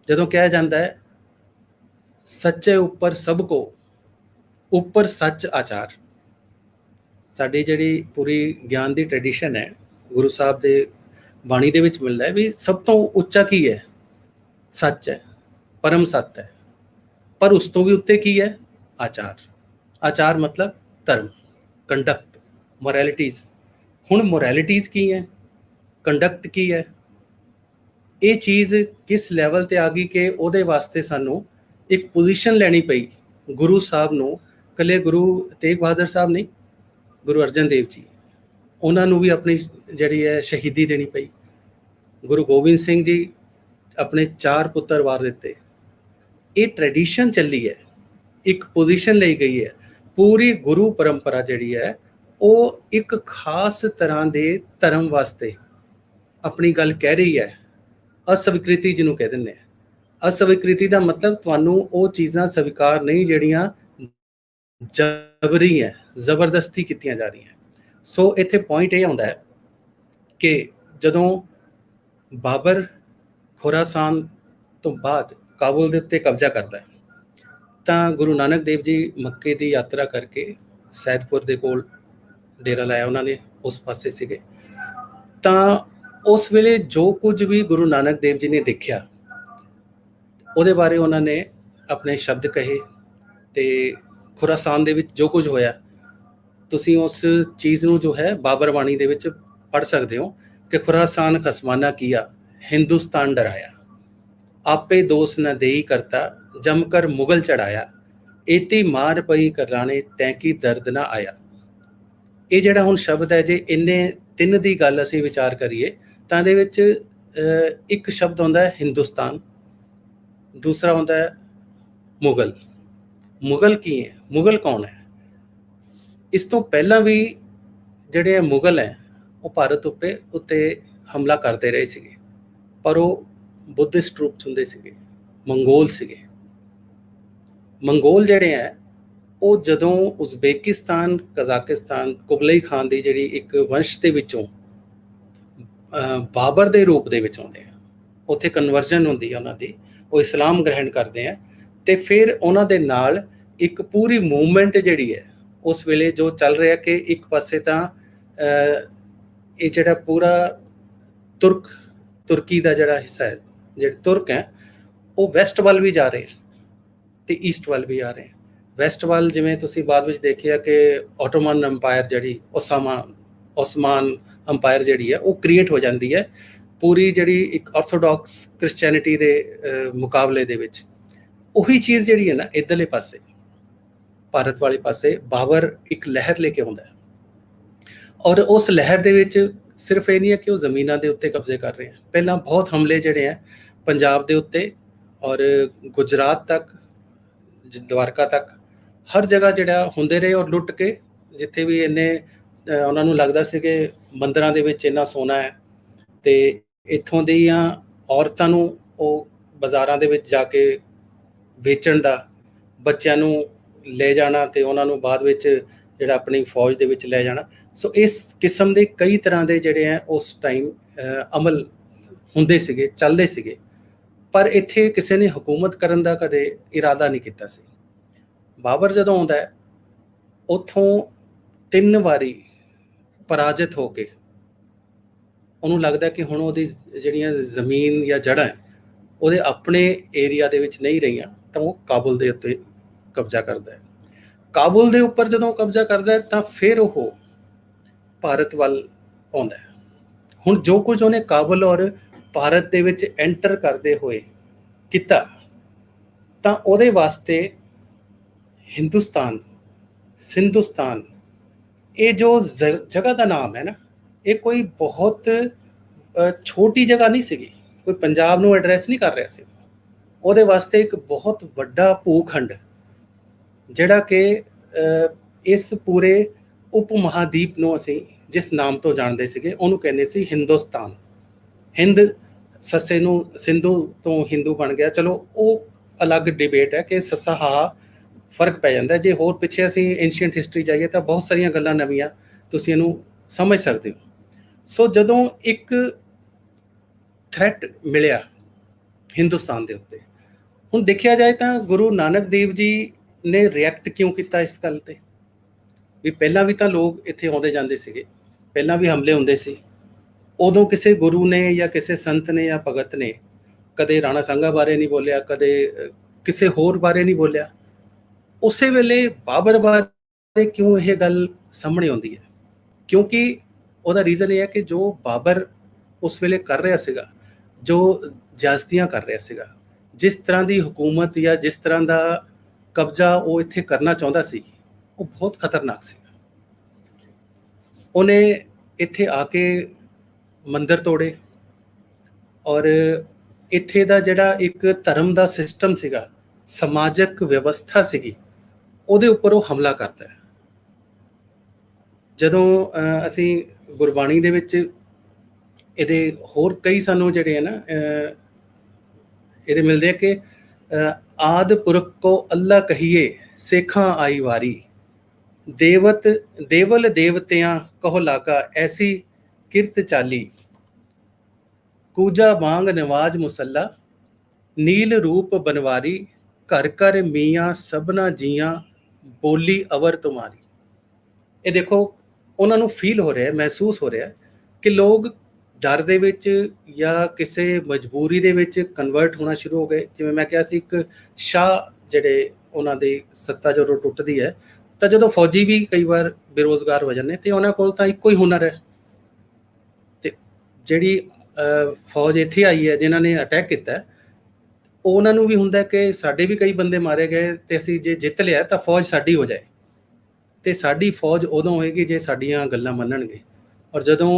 ਜਦੋਂ ਕਿਹਾ ਜਾਂਦਾ ਹੈ ਸੱਚੇ ਉੱਪਰ ਸਭ ਕੋ ਉੱਪਰ ਸੱਚ ਆਚਾਰ, ਸਾਡੀ ਜਿਹੜੀ ਪੂਰੀ ਗਿਆਨ ਦੀ ਟ੍ਰੈਡੀਸ਼ਨ ਹੈ, ਗੁਰੂ ਸਾਹਿਬ ਦੇ ਬਾਣੀ ਦੇ ਵਿੱਚ ਮਿਲਦਾ ਹੈ ਵੀ ਸਭ ਤੋਂ ਉੱਚਾ ਕੀ ਹੈ? ਸੱਚ ਹੈ, ਪਰਮ ਸੱਤ ਹੈ। ਪਰ ਉਸ ਤੋਂ ਵੀ ਉੱਤੇ ਕੀ ਹੈ? ਆਚਾਰ। ਆਚਾਰ ਮਤਲਬ ਧਰਮ, ਕੰਡਕਟ, ਮੋਰੈਲਿਟੀਜ਼। ਹੁਣ ਮੋਰੈਲਿਟੀਜ਼ ਕੀ ਹੈ, ਕੰਡਕਟ ਕੀ ਹੈ, ਇਹ ਚੀਜ਼ ਕਿਸ ਲੈਵਲ ਤੇ ਆ ਗਈ ਕਿ ਉਹਦੇ ਵਾਸਤੇ ਸਾਨੂੰ ਇੱਕ ਪੋਜੀਸ਼ਨ ਲੈਣੀ ਪਈ। ਗੁਰੂ ਸਾਹਿਬ ਨੂੰ, ਇਕੱਲੇ ਗੁਰੂ ਤੇਗ ਬਹਾਦਰ ਸਾਹਿਬ ਨਹੀਂ, ਗੁਰੂ ਅਰਜਨ ਦੇਵ ਜੀ, ਉਹਨਾਂ ਨੂੰ ਵੀ ਆਪਣੀ ਜਿਹੜੀ ਹੈ ਸ਼ਹੀਦੀ ਦੇਣੀ ਪਈ। ਗੁਰੂ ਗੋਬਿੰਦ ਸਿੰਘ ਜੀ ਆਪਣੇ 4 ਪੁੱਤਰ ਵਾਰ ਦਿੱਤੇ। ਇਹ ਟ੍ਰੈਡੀਸ਼ਨ ਚੱਲੀ ਹੈ, ਇੱਕ ਪੋਜੀਸ਼ਨ ਲਈ ਗਈ ਹੈ। ਪੂਰੀ ਗੁਰੂ ਪਰੰਪਰਾ ਜਿਹੜੀ ਹੈ ਉਹ ਇੱਕ ਖਾਸ ਤਰ੍ਹਾਂ ਦੇ ਧਰਮ ਵਾਸਤੇ ਆਪਣੀ ਗੱਲ ਕਹਿ ਰਹੀ ਹੈ। ਅਸਵੀਕ੍ਰਿਤੀ ਜਿਹਨੂੰ ਕਹਿ ਦਿੰਦੇ ਆ। ਅਸਵੀਕ੍ਰਿਤੀ ਦਾ ਮਤਲਬ ਤੁਹਾਨੂੰ ਉਹ ਚੀਜ਼ਾਂ ਸਵੀਕਾਰ ਨਹੀਂ ਜਿਹੜੀਆਂ ਜਬਰੀ ਹੈ, ਜ਼ਬਰਦਸਤੀ ਕੀਤੀਆਂ ਜਾ ਰਹੀਆਂ। ਸੋ ਇੱਥੇ ਪੁਆਇੰਟ ਇਹ ਆਉਂਦਾ ਹੈ ਕਿ ਜਦੋਂ ਬਾਬਰ ਖੁਰਾਸਾਨ ਤੋਂ ਬਾਅਦ ਕਾਬੁਲ ਦੇ ਉੱਤੇ ਕਬਜ਼ਾ ਕਰਦਾ ਹੈ ਤਾਂ ਗੁਰੂ ਨਾਨਕ ਦੇਵ ਜੀ ਮੱਕੇ ਦੀ ਯਾਤਰਾ ਕਰਕੇ ਸੈਦਪੁਰ ਦੇ ਕੋਲ ਡੇਰਾ ਲਾਇਆ, ਉਹਨਾਂ ਨੇ ਉਸ ਪਾਸੇ ਸੀਗੇ। ਤਾਂ ਉਸ ਵੇਲੇ ਜੋ ਕੁਝ ਵੀ ਗੁਰੂ ਨਾਨਕ ਦੇਵ ਜੀ ਨੇ ਦੇਖਿਆ ਉਹਦੇ ਬਾਰੇ ਉਹਨਾਂ ਨੇ ਆਪਣੇ ਸ਼ਬਦ ਕਹੇ। ਤੇ ਖੁਰਾਸਾਨ ਦੇ ਵਿੱਚ ਜੋ ਕੁਝ ਹੋਇਆ, ਤੁਸੀਂ ਉਸ ਚੀਜ਼ ਨੂੰ ਜੋ ਹੈ ਬਾਬਰ ਬਾਣੀ ਦੇ ਵਿੱਚ ਪੜ੍ਹ ਸਕਦੇ ਹੋ ਕਿ ਖੁਰਾਸਾਨ ਖਸਮਾਨਾ ਕੀਆ ਹਿੰਦੁਸਤਾਨ ਡਰਾਇਆ, ਆਪੇ ਦੋਸ ਨ ਦੇਈ ਕਰਤਾ ਜਮ ਕਰ ਮੁਗਲ ਚੜਾਇਆ, ਏਤੀ ਮਾਰ ਪਈ ਕਰਲਾਣੇ ਤੈਂ ਕੀ ਦਰਦ ਨਾ ਆਇਆ। ਇਹ ਜਿਹੜਾ ਹੁਣ ਸ਼ਬਦ ਹੈ, ਜੇ ਇੰਨੇ 3 ਦੀ ਗੱਲ ਅਸੀਂ ਵਿਚਾਰ ਕਰੀਏ ਤਾਂ ਇਹਦੇ ਵਿੱਚ ਇੱਕ ਸ਼ਬਦ ਆਉਂਦਾ ਹੈ ਹਿੰਦੁਸਤਾਨ, ਦੂਸਰਾ ਆਉਂਦਾ ਹੈ ਮੁਗਲ। ਮੁਗਲ ਕੀ ਹੈ? ਮੁਗਲ ਕੌਣ ਹੈ? ਇਸ ਤੋਂ ਪਹਿਲਾਂ ਵੀ ਜਿਹੜੇ ਮੁਗਲ ਹੈ ਉਹ ਭਾਰਤ ਉੱਤੇ ਹਮਲਾ ਕਰਦੇ ਰਹੇ ਸੀਗੇ, ਪਰ ਉਹ ਬੁੱਧਿਸਟ ਟਰੂਪਸ ਹੁੰਦੇ ਸੀਗੇ, ਮੰਗੋਲ ਸੀਗੇ। ਮੰਗੋਲ ਜਿਹੜੇ ਹੈ ਉਹ ਜਦੋਂ ਉਜ਼ਬੇਕਿਸਤਾਨ, ਕਜ਼ਾਕਿਸਤਾਨ, ਕੁਬਲਈ ਖਾਨ ਦੀ ਜਿਹੜੀ ਇੱਕ ਵੰਸ਼ ਦੇ ਵਿੱਚੋਂ ਬਾਬਰ ਦੇ ਰੂਪ ਦੇ ਵਿੱਚ ਆਉਂਦੇ ਆ, ਉੱਥੇ ਕਨਵਰਜਨ ਹੁੰਦੀ ਹੈ ਉਹਨਾਂ ਦੀ, ਉਹ ਇਸਲਾਮ ਗ੍ਰਹਿਣ ਕਰਦੇ ਆ, ਅਤੇ ਫਿਰ ਉਹਨਾਂ ਦੇ ਨਾਲ ਇੱਕ ਪੂਰੀ ਮੂਵਮੈਂਟ ਜਿਹੜੀ ਹੈ ਉਸ ਵੇਲੇ ਜੋ ਚੱਲ ਰਿਹਾ ਕਿ ਇੱਕ ਪਾਸੇ ਤਾਂ ਇਹ ਜਿਹੜਾ ਪੂਰਾ ਤੁਰਕੀ ਦਾ ਜਿਹੜਾ ਹਿੱਸਾ ਹੈ, ਜਿਹੜੇ ਤੁਰਕ ਹੈ ਉਹ ਵੈਸਟ ਵੱਲ ਵੀ ਜਾ ਰਹੇ ਤੇ ਈਸਟ ਵੱਲ ਵੀ ਆ ਰਹੇ। ਵੈਸਟ ਵੱਲ ਜਿਵੇਂ ਤੁਸੀਂ ਬਾਅਦ ਵਿੱਚ ਦੇਖਿਆ ਕਿ ਆਟੋਮਨ ਅੰਪਾਇਰ ਜਿਹੜੀ ਓਸਮਾਨ ਅੰਪਾਇਰ ਜਿਹੜੀ ਹੈ ਉਹ ਕ੍ਰੀਏਟ ਹੋ ਜਾਂਦੀ ਹੈ ਪੂਰੀ ਜਿਹੜੀ ਇੱਕ ਆਰਥੋਡਾਕਸ ਕ੍ਰਿਸਚੈਨਿਟੀ ਦੇ ਮੁਕਾਬਲੇ ਦੇ ਵਿੱਚ। ਉਹੀ ਚੀਜ਼ ਜਿਹੜੀ ਹੈ ਨਾ ਇੱਧਰਲੇ ਪਾਸੇ ਭਾਰਤ ਵਾਲੇ ਪਾਸੇ ਬਾਬਰ ਇੱਕ ਲਹਿਰ ਲੈ ਕੇ ਆਉਂਦਾ ਹੈ, ਔਰ ਉਸ ਲਹਿਰ ਦੇ ਵਿੱਚ ਸਿਰਫ ਇਹ ਨਹੀਂ ਹੈ ਕਿ ਉਹ ਜ਼ਮੀਨਾਂ ਦੇ ਉੱਤੇ ਕਬਜ਼ੇ ਕਰ ਰਹੇ ਹੈ। ਪਹਿਲਾਂ ਬਹੁਤ ਹਮਲੇ ਜਿਹੜੇ ਹੈ ਪੰਜਾਬ ਦੇ ਉੱਤੇ ਔਰ ਗੁਜਰਾਤ ਤੱਕ, ਦਵਾਰਕਾ ਤੱਕ, ਹਰ ਜਗ੍ਹਾ ਜਿਹੜਾ ਹੁੰਦੇ ਰਹੇ, ਔਰ ਲੁੱਟ ਕੇ ਜਿੱਥੇ ਵੀ ਇੰਨੇ ਉਹਨਾਂ ਨੂੰ ਲੱਗਦਾ ਸੀ ਕਿ ਮੰਦਿਰਾਂ ਦੇ ਵਿੱਚ ਇੰਨਾ ਸੋਨਾ ਹੈ ਤੇ ਇੱਥੋਂ ਦੀਆਂ ਔਰਤਾਂ ਨੂੰ ਉਹ ਬਾਜ਼ਾਰਾਂ ਦੇ ਵਿੱਚ ਜਾ ਕੇ ਵੇਚਣ ਦਾ, ਬੱਚਿਆਂ ਨੂੰ ਲੈ ਜਾਣਾ ਤੇ ਉਹਨਾਂ ਨੂੰ ਬਾਅਦ ਵਿੱਚ ਜਿਹੜਾ ਆਪਣੀ ਫੌਜ ਦੇ ਵਿੱਚ ਲੈ ਜਾਣਾ। ਸੋ ਇਸ ਕਿਸਮ ਦੇ ਕਈ ਤਰ੍ਹਾਂ ਦੇ ਜਿਹੜੇ ਹੈ ਉਸ ਟਾਈਮ ਅਮਲ ਹੁੰਦੇ ਸੀਗੇ, ਚੱਲਦੇ ਸੀਗੇ, ਪਰ ਇੱਥੇ ਕਿਸੇ ਨੇ ਹਕੂਮਤ ਕਰਨ ਦਾ ਕਦੇ ਇਰਾਦਾ ਨਹੀਂ ਕੀਤਾ ਸੀ। ਬਾਬਰ ਜਦੋਂ ਆਉਂਦਾ ਹੈ ਉੱਥੋਂ 3 ਵਾਰੀ ਪਰਾਜਿਤ ਹੋ ਕੇ ਉਹਨੂੰ ਲੱਗਦਾ ਕਿ ਹੁਣ ਉਹਦੀ ਜਿਹੜੀਆਂ ਜ਼ਮੀਨ ਜਾਂ ਜੜ੍ਹਾਂ ਹੈ ਉਹਦੇ ਆਪਣੇ ਏਰੀਆ ਦੇ ਵਿੱਚ ਨਹੀਂ ਰਹੀਆਂ, ਤਾਂ ਉਹ ਕਾਬੁਲ ਦੇ ਉੱਤੇ ਕਬਜ਼ਾ ਕਰਦਾ ਹੈ। ਕਾਬੁਲ ਦੇ ਉੱਪਰ ਜਦੋਂ ਕਬਜ਼ਾ ਕਰਦਾ ਹੈ ਤਾਂ ਫਿਰ ਉਹ ਭਾਰਤ ਵੱਲ ਆਉਂਦਾ ਹੈ। ਹੁਣ ਜੋ ਕੁਝ ਉਹਨੇ ਕਾਬੁਲ ਔਰ ਭਾਰਤ ਦੇ ਵਿੱਚ ਐਂਟਰ ਕਰਦੇ ਹੋਏ ਕੀਤਾ, ਤਾਂ ਉਹਦੇ ਵਾਸਤੇ ਹਿੰਦੁਸਤਾਨ, ਸਿੰਧੂਸਤਾਨ, ਇਹ ਜੋ ਜਗ੍ਹਾ ਦਾ ਨਾਮ ਹੈ ਨਾ, ਇਹ ਕੋਈ ਬਹੁਤ ਛੋਟੀ ਜਗ੍ਹਾ ਨਹੀਂ ਸੀਗੀ, ਕੋਈ ਪੰਜਾਬ ਨੂੰ ਐਡਰੈਸ ਨਹੀਂ ਕਰ ਰਿਹਾ ਸੀ। ਉਹਦੇ ਵਾਸਤੇ ਇੱਕ ਬਹੁਤ ਵੱਡਾ ਭੂਖੰਡ ਜਿਹੜਾ ਕਿ ਇਸ ਪੂਰੇ ਉਪ ਮਹਾਦੀਪ ਨੂੰ ਅਸੀਂ ਜਿਸ ਨਾਮ ਤੋਂ ਜਾਣਦੇ ਸੀਗੇ ਉਹਨੂੰ ਕਹਿੰਦੇ ਸੀ ਹਿੰਦੁਸਤਾਨ। ਹਿੰਦ ਸੱਸੇ ਨੂੰ ਸਿੰਧੂ ਤੋਂ ਹਿੰਦੂ ਬਣ ਗਿਆ, ਚਲੋ ਉਹ ਅਲੱਗ ਡਿਬੇਟ ਹੈ ਕਿ ਸੱਸਾ ਹਾ ਫਰਕ ਪੈ ਜਾਂਦਾ। ਜੇ ਹੋਰ ਪਿੱਛੇ ਅਸੀਂ ਐਂਸ਼ੀਅੰਟ ਹਿਸਟਰੀ ਜਾਈਏ ਤਾਂ ਬਹੁਤ ਸਾਰੀਆਂ ਗੱਲਾਂ ਨਵੀਆਂ ਤੁਸੀਂ ਇਹਨੂੰ ਸਮਝ ਸਕਦੇ ਹੋ। ਸੋ ਜਦੋਂ ਇੱਕ ਥ੍ਰੈਟ ਮਿਲਿਆ ਹਿੰਦੁਸਤਾਨ ਦੇ ਉੱਤੇ, ਹੁਣ ਦੇਖਿਆ ਜਾਏ ਤਾਂ ਗੁਰੂ ਨਾਨਕ ਦੇਵ ਜੀ ਨੇ ਰਿਐਕਟ ਕਿਉਂ ਕੀਤਾ ਇਸ ਗੱਲ ਤੇ? ਵੀ ਪਹਿਲਾਂ ਵੀ ਤਾਂ ਲੋਕ ਇੱਥੇ ਆਉਂਦੇ ਜਾਂਦੇ ਸੀਗੇ, ਪਹਿਲਾਂ ਵੀ ਹਮਲੇ ਹੁੰਦੇ ਸੀ, ਉਦੋਂ ਕਿਸੇ ਗੁਰੂ ਨੇ ਜਾਂ ਕਿਸੇ ਸੰਤ ਨੇ ਜਾਂ ਭਗਤ ਨੇ ਕਦੇ ਰਾਣਾ ਸਾਂਗਾ ਬਾਰੇ ਨਹੀਂ ਬੋਲਿਆ, ਕਦੇ ਕਿਸੇ ਹੋਰ ਬਾਰੇ ਨਹੀਂ ਬੋਲਿਆ। ਉਸੇ ਵੇਲੇ ਬਾਬਰ ਬਾਰੇ ਕਿਉਂ ਇਹ ਗੱਲ ਸਾਹਮਣੇ ਆਉਂਦੀ ਹੈ? ਕਿਉਂਕਿ ਉਹਦਾ ਰੀਜ਼ਨ ਇਹ ਹੈ ਕਿ ਜੋ ਬਾਬਰ ਉਸ ਵੇਲੇ ਕਰ ਰਿਹਾ ਸੀਗਾ, ਜੋ ਜ਼ਿਆਦਤੀਆਂ ਕਰ ਰਿਹਾ ਸੀਗਾ, ਜਿਸ ਤਰ੍ਹਾਂ ਦੀ ਹਕੂਮਤ ਜਾਂ ਜਿਸ ਤਰ੍ਹਾਂ ਦਾ ਕਬਜ਼ਾ ਉਹ ਇੱਥੇ ਕਰਨਾ ਚਾਹੁੰਦਾ ਸੀ, ਉਹ ਬਹੁਤ ਖਤਰਨਾਕ ਸੀ। ਉਹਨੇ ਇੱਥੇ ਆ ਕੇ ਮੰਦਿਰ ਤੋੜੇ, ਔਰ ਇੱਥੇ ਦਾ ਜਿਹੜਾ ਇੱਕ ਧਰਮ ਦਾ ਸਿਸਟਮ ਸੀਗਾ, ਸਮਾਜਿਕ ਵਿਵਸਥਾ ਸੀਗੀ, ਉਹਦੇ ਉੱਪਰ ਉਹ ਹਮਲਾ ਕਰਦਾ ਹੈ। ਜਦੋਂ ਅਸੀਂ ਗੁਰਬਾਣੀ ਦੇ ਵਿੱਚ ਇਹਦੇ ਹੋਰ ਕਈ ਸਾਨੂੰ ਜਿਹੜੇ ਹੈ ਨਾ ਇਹਦੇ ਮਿਲਦੇ ਆ ਕਿ ਆਦ ਪੁਰਖ ਕੋ ਅੱਲਾ ਕਹੀਏ ਸੇਖਾਂ ਆਈ ਵਾਰੀ, ਦੇਵਲ ਦੇਵਤਿਆਂ ਕਹੋ ਲਾਗਾ ਐਸੀ ਕਿਰਤ ਚਾਲੀ, ਕੂਜਾ ਬਾਂਗ ਨਵਾਜ ਮੁਸੱਲਾ ਨੀਲ ਰੂਪ ਬਨਵਾਰੀ, ਘਰ ਘਰ ਮੀਆਂ ਸਭਨਾ ਜੀਆਂ ਬੋਲੀ ਅਵਰ ਤੁਮਾਰੀ। ਇਹ ਦੇਖੋ ਉਹਨਾਂ ਨੂੰ ਫੀਲ ਹੋ ਰਿਹਾ, ਮਹਿਸੂਸ ਹੋ ਰਿਹਾ ਕਿ ਲੋਕ ਡਰ ਦੇ ਵਿੱਚ ਜਾਂ ਕਿਸੇ ਮਜਬੂਰੀ ਦੇ ਵਿੱਚ ਕਨਵਰਟ ਹੋਣਾ ਸ਼ੁਰੂ ਹੋ ਗਏ। ਜਿਵੇਂ ਮੈਂ ਕਿਹਾ ਸੀ, ਇੱਕ ਸ਼ਾਹ ਜਿਹੜੇ ਉਹਨਾਂ ਦੀ ਸੱਤਾ ਜਦੋਂ ਟੁੱਟਦੀ ਹੈ ਤਾਂ ਜਦੋਂ ਫੌਜੀ ਵੀ ਕਈ ਵਾਰ ਬੇਰੋਜ਼ਗਾਰ ਹੋ ਜਾਂਦੇ ਤੇ ਉਹਨਾਂ ਕੋਲ ਤਾਂ ਇੱਕੋ ਹੀ ਹੁਨਰ ਹੈ, ਤੇ ਜਿਹੜੀ ਫੌਜ ਇੱਥੇ ਆਈ ਹੈ ਜਿਨ੍ਹਾਂ ਨੇ ਅਟੈਕ ਕੀਤਾ, ਉਹਨਾਂ ਨੂੰ ਵੀ ਹੁੰਦਾ ਕਿ ਸਾਡੇ ਵੀ ਕਈ ਬੰਦੇ ਮਾਰੇ ਗਏ ਤੇ ਅਸੀਂ ਜੇ ਜਿੱਤ ਲਿਆ ਤਾਂ ਫੌਜ ਸਾਡੀ ਹੋ ਜਾਏ, ਤੇ ਸਾਡੀ ਫੌਜ ਉਦੋਂ ਹੋਏਗੀ ਜੇ ਸਾਡੀਆਂ ਗੱਲਾਂ ਮੰਨਣਗੇ। ਔਰ ਜਦੋਂ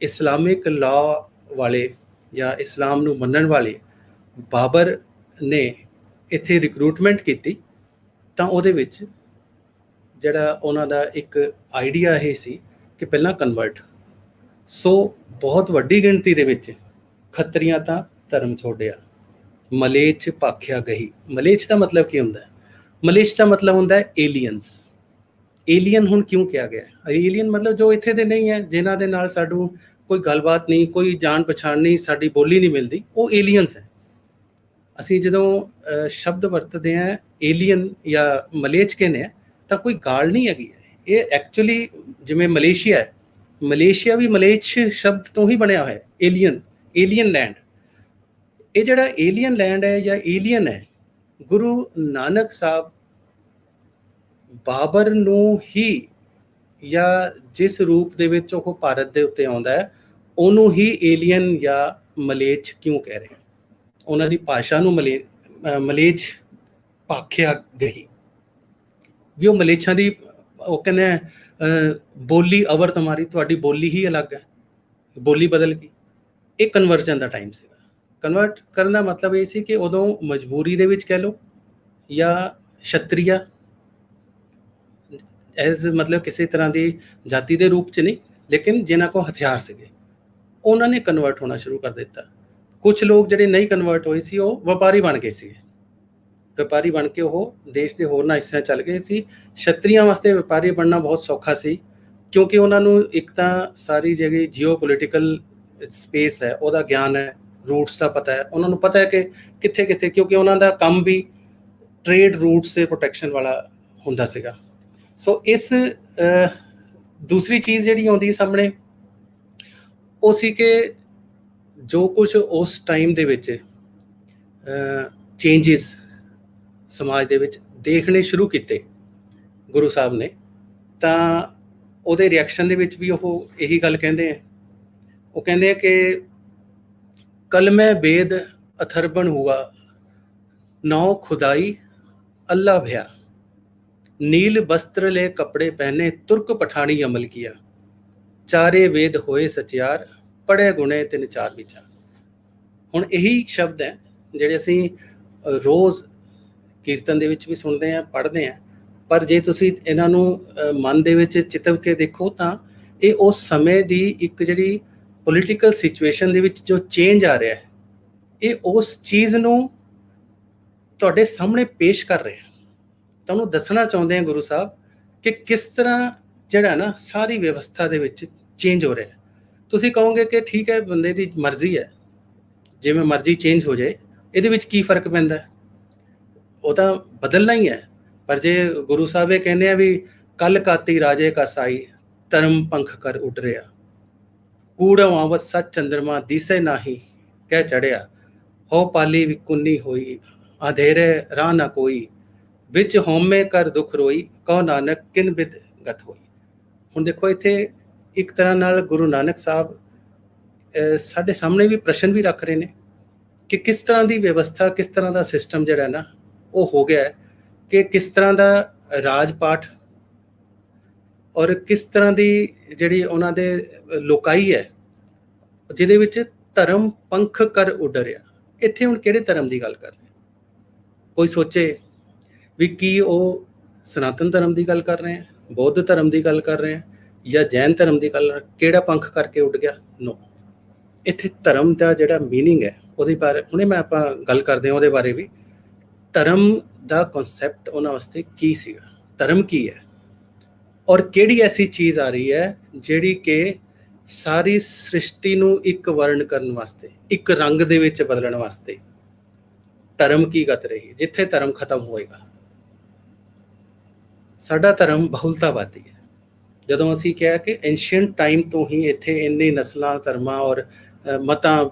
ਇਸਲਾਮਿਕ ਲਾਅ ਵਾਲੇ ਜਾਂ ਇਸਲਾਮ ਨੂੰ ਮੰਨਣ ਵਾਲੇ ਬਾਬਰ ਨੇ ਇੱਥੇ ਰਿਕਰੂਟਮੈਂਟ ਕੀਤੀ, ਤਾਂ ਉਹਦੇ ਵਿੱਚ ਜਿਹੜਾ ਉਹਨਾਂ ਦਾ ਇੱਕ ਆਈਡੀਆ ਇਹ ਸੀ ਕਿ ਪਹਿਲਾਂ ਕਨਵਰਟ। ਸੋ ਬਹੁਤ ਵੱਡੀ ਗਿਣਤੀ ਦੇ ਵਿੱਚ ਖੱਤਰੀਆਂ ਤਾਂ ਧਰਮ ਛੋੜਿਆ, ਮਲੇਛ ਭਾਖਿਆ ਗਈ। ਮਲੇਛ ਦਾ ਮਤਲਬ ਕੀ ਹੁੰਦਾ ਹੈ? ਮਲੇਛ ਦਾ ਮਤਲਬ ਹੁੰਦਾ ਹੈ ਏਲੀਅਨਸ। ਏਲੀਅਨ ਹੁਣ ਕਿਉਂ ਕਿਹਾ ਗਿਆ? ਏਲੀਅਨ ਮਤਲਬ ਜੋ ਇੱਥੇ ਦੇ ਨਹੀਂ ਹੈ, ਜਿਨ੍ਹਾਂ ਦੇ ਨਾਲ ਸਾਨੂੰ ਕੋਈ ਗੱਲਬਾਤ ਨਹੀਂ, ਕੋਈ ਜਾਣ ਪਛਾਣ ਨਹੀਂ, ਸਾਡੀ ਬੋਲੀ ਨਹੀਂ ਮਿਲਦੀ, ਉਹ ਏਲੀਅਨਸ ਹੈ। ਅਸੀਂ ਜਦੋਂ ਸ਼ਬਦ ਵਰਤਦੇ ਹਾਂ ਏਲੀਅਨ ਜਾਂ ਮਲੇਚ ਕਹਿੰਦੇ ਹਾਂ ਤਾਂ ਕੋਈ ਗਾਲ ਨਹੀਂ ਹੈਗੀ ਹੈ। ਇਹ ਐਕਚੁਅਲੀ ਜਿਵੇਂ ਮਲੇਸ਼ੀਆ ਹੈ, ਮਲੇਸ਼ੀਆ ਵੀ ਮਲੇਚ ਸ਼ਬਦ ਤੋਂ ਹੀ ਬਣਿਆ ਹੋਇਆ, ਏਲੀਅਨ ਲੈਂਡ। ਇਹ ਜਿਹੜਾ ਏਲੀਅਨ ਲੈਂਡ ਹੈ ਜਾਂ ਏਲੀਅਨ ਹੈ, ਗੁਰੂ ਨਾਨਕ ਸਾਹਿਬ ਬਾਬਰ ਨੂੰ ਹੀ ਜਾਂ ਜਿਸ ਰੂਪ ਦੇ ਵਿੱਚ ਉਹ ਭਾਰਤ ਦੇ ਉੱਤੇ ਆਉਂਦਾ ਹੈ ਉਹਨੂੰ ਹੀ ਏਲੀਅਨ ਜਾਂ ਮਲੇਚ ਕਿਉਂ ਕਹਿ ਰਹੇ? ਉਹਨਾਂ ਦੀ ਭਾਸ਼ਾ ਨੂੰ ਮਲੇਚ ਭਾਖਿਆ ਗਈ ਵੀ ਉਹ ਮਲੇਛਾਂ ਦੀ, ਉਹ ਕਹਿੰਦੇ ਬੋਲੀ ਅਵਰ ਤੁਹਾਡੀ, ਤੁਹਾਡੀ ਬੋਲੀ ਹੀ ਅਲੱਗ ਹੈ, ਬੋਲੀ ਬਦਲ ਗਈ। ਇਹ ਕਨਵਰਜਨ ਦਾ ਟਾਈਮ ਸੀਗਾ। ਕਨਵਰਟ ਕਰਨ ਦਾ ਮਤਲਬ ਇਹ ਸੀ ਕਿ ਉਦੋਂ ਮਜਬੂਰੀ ਦੇ ਵਿੱਚ ਕਹਿ ਲਓ ਜਾਂ ਛਤਰੀਆ ਐਜ਼ ਮਤਲਬ ਕਿਸੇ ਤਰ੍ਹਾਂ ਦੀ ਜਾਤੀ ਦੇ ਰੂਪ 'ਚ ਨਹੀਂ, ਲੇਕਿਨ ਜਿਨ੍ਹਾਂ ਕੋਲ ਹਥਿਆਰ ਸੀਗੇ ਉਹਨਾਂ ਨੇ ਕਨਵਰਟ ਹੋਣਾ ਸ਼ੁਰੂ ਕਰ ਦਿੱਤਾ। ਕੁਝ ਲੋਕ ਜਿਹੜੇ ਨਹੀਂ ਕਨਵਰਟ ਹੋਏ ਸੀ ਉਹ ਵਪਾਰੀ ਬਣ ਗਏ ਸੀ, ਵਪਾਰੀ ਬਣ ਕੇ ਉਹ ਦੇਸ਼ ਦੇ ਹੋਰਨਾਂ ਹਿੱਸਿਆਂ ਚੱਲ ਗਏ ਸੀ। ਛਤਰੀਆਂ ਵਾਸਤੇ ਵਪਾਰੀ ਬਣਨਾ ਬਹੁਤ ਸੌਖਾ ਸੀ ਕਿਉਂਕਿ ਉਹਨਾਂ ਨੂੰ ਇੱਕ ਤਾਂ ਸਾਰੀ ਜਿਹੜੀ ਜੀਓਪੋਲੀਟੀਕਲ ਸਪੇਸ ਹੈ ਉਹਦਾ ਗਿਆਨ ਹੈ, ਰੂਟਸ ਦਾ ਪਤਾ ਹੈ, ਉਹਨਾਂ ਨੂੰ ਪਤਾ ਹੈ ਕਿ ਕਿੱਥੇ ਕਿੱਥੇ, ਕਿਉਂਕਿ ਉਹਨਾਂ ਦਾ ਕੰਮ ਵੀ ਟ੍ਰੇਡ ਰੂਟਸ ਦੇ ਪ੍ਰੋਟੈਕਸ਼ਨ ਵਾਲਾ ਹੁੰਦਾ ਸੀਗਾ। ਸੋ ਇਸ ਦੂਸਰੀ ਚੀਜ਼ ਜਿਹੜੀ ਆਉਂਦੀ ਸਾਹਮਣੇ ਉਹ ਸੀ ਕਿ ਜੋ ਕੁਝ ਉਸ ਟਾਈਮ ਦੇ ਵਿੱਚ ਚੇਂਜਸ ਸਮਾਜ ਦੇ ਵਿੱਚ ਦੇਖਣੇ ਸ਼ੁਰੂ ਕੀਤੇ ਗੁਰੂ ਸਾਹਿਬ ਨੇ, ਤਾਂ ਉਹਦੇ ਰਿਐਕਸ਼ਨ ਦੇ ਵਿੱਚ ਵੀ ਉਹ ਇਹੀ ਗੱਲ ਕਹਿੰਦੇ ਹੈ। ਉਹ ਕਹਿੰਦੇ ਆ ਕਿ ਕਲਮੇ ਵੇਦ ਅਥਰਬਣ ਹੁਆ, ਨौ खुदाई अल्लाह भया, नील वस्त्र ले कपड़े पहने तुर्क पठानी अमल किया, चारे वेद होए सचियार, पढ़े गुणे तिन चार विचार। ਹੁਣ ਇਹੀ ਸ਼ਬਦ ਹੈ ਜਿਹੜੇ ਅਸੀਂ ਰੋਜ਼ ਕੀਰਤਨ ਦੇ ਵਿੱਚ ਵੀ ਸੁਣਦੇ ਹਾਂ, ਪੜ੍ਹਦੇ ਹਾਂ, ਪਰ ਜੇ ਤੁਸੀਂ ਇਹਨਾਂ ਨੂੰ ਮਨ ਦੇ ਵਿੱਚ ਚਿਤਵ ਕੇ ਦੇਖੋ ਤਾਂ ਇਹ ਉਸ ਸਮੇਂ ਦੀ ਇੱਕ ਜਿਹੜੀ ਪੋਲੀਟੀਕਲ ਸਿਚੁਏਸ਼ਨ ਦੇ ਵਿੱਚ ਜੋ ਚੇਂਜ ਆ ਰਿਹਾ ਹੈ, ਇਹ ਉਸ ਚੀਜ਼ ਨੂੰ ਤੁਹਾਡੇ ਸਾਹਮਣੇ ਪੇਸ਼ ਕਰ ਰਹੇ ਆ। ਤੁਹਾਨੂੰ ਦੱਸਣਾ ਚਾਹੁੰਦੇ ਆ ਗੁਰੂ ਸਾਹਿਬ ਕਿ ਕਿਸ ਤਰ੍ਹਾਂ ਜਿਹੜਾ ਨਾ ਸਾਰੀ ਵਿਵਸਥਾ ਦੇ ਵਿੱਚ ਚੇਂਜ ਹੋ ਰਿਹਾ। ਤੁਸੀਂ ਕਹੋਗੇ ਕਿ ਠੀਕ ਹੈ, ਬੰਦੇ ਦੀ ਮਰਜ਼ੀ ਹੈ, ਜਿਵੇਂ ਮਰਜ਼ੀ ਚੇਂਜ ਹੋ ਜਾਏ, ਇਹਦੇ ਵਿੱਚ ਕੀ ਫਰਕ ਪੈਂਦਾ? ਉਹ ਤਾਂ ਬਦਲਣਾ ਹੀ ਹੈ। ਪਰ ਜੇ ਗੁਰੂ ਸਾਹਿਬ ਇਹ ਕਹਿੰਦੇ ਆ ਵੀ ਕੱਲ ਕਾਤੀ ਰਾਜੇ ਕਾ ਸਾਈ, ਧਰਮ ਪੰਖ ਕਰ ਉੱਡ ਰਿਹਾ, ਕੂੜਾ ਆਵਤ ਸੱਚ ਚੰਦਰਮਾ ਦਿਸੇ ਨਾਹੀ, ਕਹਿ ਚੜਿਆ, ਹੋ ਪਾਲੀ ਵਿਕੁੰਨੀ ਹੋਈ, ਅੰਧੇਰੇ ਰਾਹ ਨਾ ਕੋਈ, ਵਿੱਚ ਹਉਮੈ ਕਰ ਦੁੱਖ ਰੋਈ, ਕਹੋ ਨਾਨਕ ਕਿਨ ਬਿਦ ਗਤ ਹੋਈ। ਹੁਣ ਦੇਖੋ ਇੱਥੇ ਇੱਕ ਤਰ੍ਹਾਂ ਨਾਲ ਗੁਰੂ ਨਾਨਕ ਸਾਹਿਬ ਸਾਡੇ ਸਾਹਮਣੇ ਵੀ ਪ੍ਰਸ਼ਨ ਵੀ ਰੱਖ ਰਹੇ ਨੇ ਕਿ ਕਿਸ ਤਰ੍ਹਾਂ ਦੀ ਵਿਵਸਥਾ, ਕਿਸ ਤਰ੍ਹਾਂ ਦਾ ਸਿਸਟਮ ਜਿਹੜਾ ਨਾ ਉਹ ਹੋ ਗਿਆ ਹੈ, ਕਿ ਕਿਸ ਤਰ੍ਹਾਂ ਦਾ ਰਾਜ ਪਾਠ ਔਰ ਕਿਸ ਤਰ੍ਹਾਂ ਦੀ ਜਿਹੜੀ ਉਹਨਾਂ ਦੇ ਲੋਕਾਈ ਹੈ ਜਿਹਦੇ ਵਿੱਚ ਧਰਮ ਪੰਖ ਕਰ ਉੱਡ ਰਿਹਾ। ਇੱਥੇ ਹੁਣ ਕਿਹੜੇ ਧਰਮ ਦੀ ਗੱਲ ਕਰ ਰਹੇ? ਕੋਈ ਸੋਚੇ ਵੀ ਕੀ ਉਹ ਸਨਾਤਨ ਧਰਮ ਦੀ ਗੱਲ ਕਰ ਰਹੇ ਹੈ, ਬੌਧ ਧਰਮ ਦੀ ਗੱਲ ਕਰ ਰਹੇ ਹੈ, ਜਾਂ ਜੈਨ ਧਰਮ ਦੀ ਗੱਲ? ਕਿਹੜਾ ਪੰਖ ਕਰਕੇ ਉੱਡ ਗਿਆ? ਨੋ, ਇੱਥੇ ਧਰਮ ਦਾ ਜਿਹੜਾ ਮੀਨਿੰਗ ਹੈ ਉਹਦੇ ਬਾਰੇ ਹੁਣੇ ਮੈਂ ਆਪਾਂ ਗੱਲ ਕਰਦੇ ਹਾਂ, ਉਹਦੇ ਬਾਰੇ ਵੀ। ਧਰਮ ਦਾ ਕਨਸੈਪਟ ਉਹਨਾਂ ਵਾਸਤੇ ਕੀ ਸੀਗਾ, ਧਰਮ ਕੀ ਹੈ, ਔਰ ਕਿਹੜੀ ਐਸੀ ਚੀਜ਼ ਆ ਰਹੀ ਹੈ ਜਿਹੜੀ ਕਿ ਸਾਰੀ ਸ੍ਰਿਸ਼ਟੀ ਨੂੰ ਇੱਕ ਵਰਣ ਕਰਨ ਵਾਸਤੇ, ਇੱਕ ਰੰਗ ਦੇ ਵਿੱਚ ਬਦਲਣ ਵਾਸਤੇ ਧਰਮ ਕੀ ਗਤ ਰਹੀ। ਜਿੱਥੇ ਧਰਮ ਖਤਮ ਹੋਏਗਾ, ਸਾਡਾ ਧਰਮ ਬਹੁਲਤਾਵਾਦੀ ਹੈ। ਜਦੋਂ ਅਸੀਂ ਕਿਹਾ ਕਿ ਐਂਸ਼ੀਅੰਟ ਟਾਈਮ ਤੋਂ ਹੀ ਇੱਥੇ ਇੰਨੇ ਨਸਲਾਂ, ਧਰਮਾਂ ਔਰ ਮਤਾਂ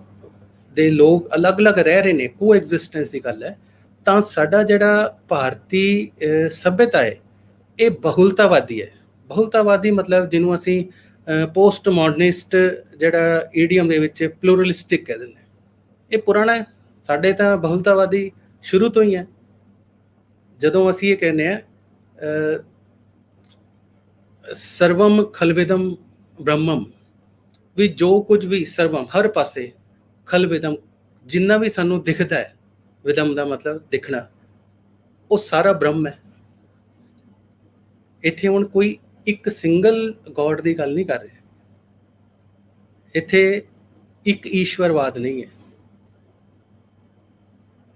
ਦੇ ਲੋਕ ਅਲੱਗ-ਅਲੱਗ ਰਹਿ ਰਹੇ ਨੇ, ਕੋ ਐਗਜ਼ਿਸਟੈਂਸ ਦੀ ਗੱਲ ਹੈ, ਤਾਂ ਸਾਡਾ ਜਿਹੜਾ ਭਾਰਤੀ ਸੱਭਿਅਤਾ ਹੈ ਇਹ ਬਹੁਲਤਾਵਾਦੀ ਹੈ। ਬਹੁਲਤਾਵਾਦੀ ਮਤਲਬ ਜਿਹਨੂੰ ਅਸੀਂ ਪੋਸਟ ਮਾਡਰਨਿਸਟ ਜਿਹੜਾ ਈਡੀਅਮ ਦੇ ਵਿੱਚ ਪਲੂਰਲਿਸਟਿਕ ਕਹਿ ਦਿੰਦੇ, ਇਹ ਪੁਰਾਣਾ ਹੈ। ਸਾਡੇ ਤਾਂ ਬਹੁਲਤਾਵਾਦੀ ਸ਼ੁਰੂ ਤੋਂ ਹੀ ਹੈ। ਜਦੋਂ ਅਸੀਂ ਇਹ ਕਹਿੰਦੇ ਹਾਂ ਸਰਵਮ ਖਲਵਿਦਮ ਬ੍ਰਹਮਮ, ਵੀ ਜੋ ਕੁਝ ਵੀ ਸਰਵਮ ਹਰ ਪਾਸੇ, ਖਲਵਿਦਮ ਜਿੰਨਾ ਵੀ ਸਾਨੂੰ ਦਿਖਦਾ ਹੈ, ਵਿਦਮ ਦਾ ਮਤਲਬ ਦਿਖਣਾ, ਉਹ ਸਾਰਾ ਬ੍ਰਹਮ ਹੈ। ਇੱਥੇ ਹੁਣ ਕੋਈ ਇੱਕ ਸਿੰਗਲ ਗੋਡ ਦੀ ਗੱਲ ਨਹੀਂ ਕਰ ਰਹੇ, ਇੱਥੇ ਇੱਕ ਈਸ਼ਵਰਵਾਦ ਨਹੀਂ ਹੈ।